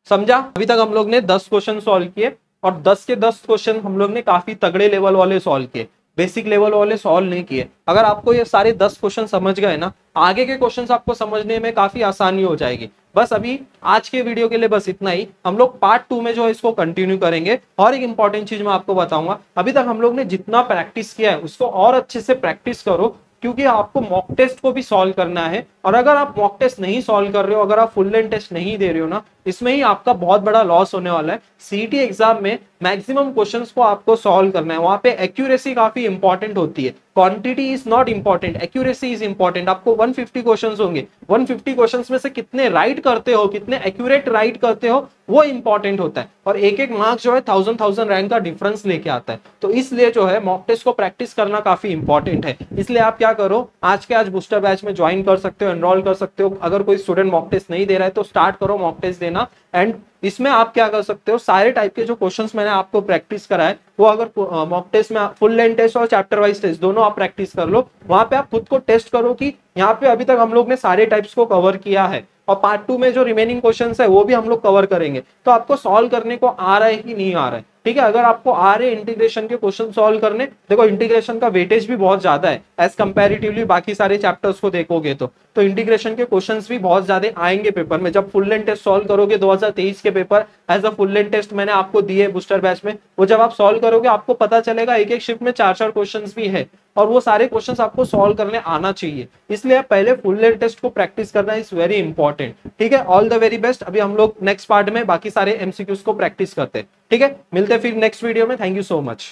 समझा, अभी तक हम लोग ने 10 क्वेश्चन सॉल्व किए और 10 के 10 क्वेश्चन हम लोग ने काफी तगड़े लेवल वाले सॉल्व किए, बेसिक लेवल वाले सॉल्व नहीं किए। अगर आपको ये सारे 10 क्वेश्चन समझ गए ना, आगे के क्वेश्चंस आपको समझने में काफी आसानी हो जाएगी। बस अभी आज के वीडियो के लिए बस इतना ही, हम लोग पार्ट 2 में जो है इसको कंटिन्यू करेंगे। और एक इंपॉर्टेंट चीज मैं आपको बताऊंगा, अभी तक हम लोग ने जितना प्रैक्टिस किया है उसको और अच्छे से प्रैक्टिस करो, क्योंकि आपको मॉक टेस्ट को भी सॉल्व करना है। और अगर आप मॉक टेस्ट नहीं सॉल्व कर रहे हो, अगर आप फुल लेंथ टेस्ट नहीं दे रहे हो ना, इसमें ही आपका बहुत बड़ा लॉस होने वाला है। सीईटी एग्जाम में मैक्सिमम क्वेश्चंस को आपको सॉल्व करना है, वहां पे एक्यूरेसी काफी इंपॉर्टेंट होती है, quantity is not important, accuracy is important. आपको 150 क्वेश्चंस होंगे, 150 क्वेश्चंस में से कितने राइट करते हो, कितने एक्यूरेट राइट करते हो, वो इंपॉर्टेंट होता है। और एक एक मार्क जो है 1000 रैंक का डिफरेंस लेके आता है। तो इसलिए जो है मॉक टेस्ट को प्रैक्टिस करना काफी इंपॉर्टेंट है। इसलिए आप क्या करो, आज के आज बूस्टर बैच में ज्वाइन कर सकते हो, एनरोल कर सकते हो। अगर कोई स्टूडेंट मॉक टेस्ट नहीं दे रहा है तो स्टार्ट करो मॉक टेस्ट देना। एंड इसमें आप क्या कर सकते हो, सारे टाइप के जो क्वेश्चंस मैंने आपको प्रैक्टिस कराए वो अगर मॉक टेस्ट में फुल लेंथ टेस्ट और चैप्टर वाइज टेस्ट दोनों आप प्रैक्टिस कर लो। वहां पे आप खुद को टेस्ट करो कि यहाँ पे अभी तक हम लोग ने सारे टाइप्स को कवर किया है, और पार्ट 2 में जो रिमेनिंग क्वेश्चंस है वो भी हम लोग कवर करेंगे। तो आपको सॉल्व करने को आ रहा है कि नहीं आ रहा है, ठीक है। अगर आपको आ रहे इंटीग्रेशन के क्वेश्चन सॉल्व करने, देखो इंटीग्रेशन का वेटेज भी बहुत ज्यादा है एज कंपैरेटिवली बाकी सारे चैप्टर्स को देखोगे तो इंटीग्रेशन के क्वेश्चंस भी बहुत ज्यादा आएंगे पेपर में। जब फुल लेंथ टेस्ट सॉल्व करोगे 2023 के paper as a full length test मैंने आपको दिए बूस्टर बैच में, वो जब आप सॉल्व करोगे आपको पता चलेगा एक एक शिफ्ट में 4-4 क्वेश्चंस भी है, और वो सारे क्वेश्चंस आपको सॉल्व करने आना चाहिए। इसलिए पहले फुल लेंथ टेस्ट को प्रैक्टिस करना इज वेरी इंपॉर्टेंट, ठीक है। All the very best. अभी हम लोग नेक्स्ट पार्ट में बाकी सारे एमसीक्यूज को प्रैक्टिस करते हैं, ठीक है। मिलते हैं फिर नेक्स्ट वीडियो में। Thank you so much.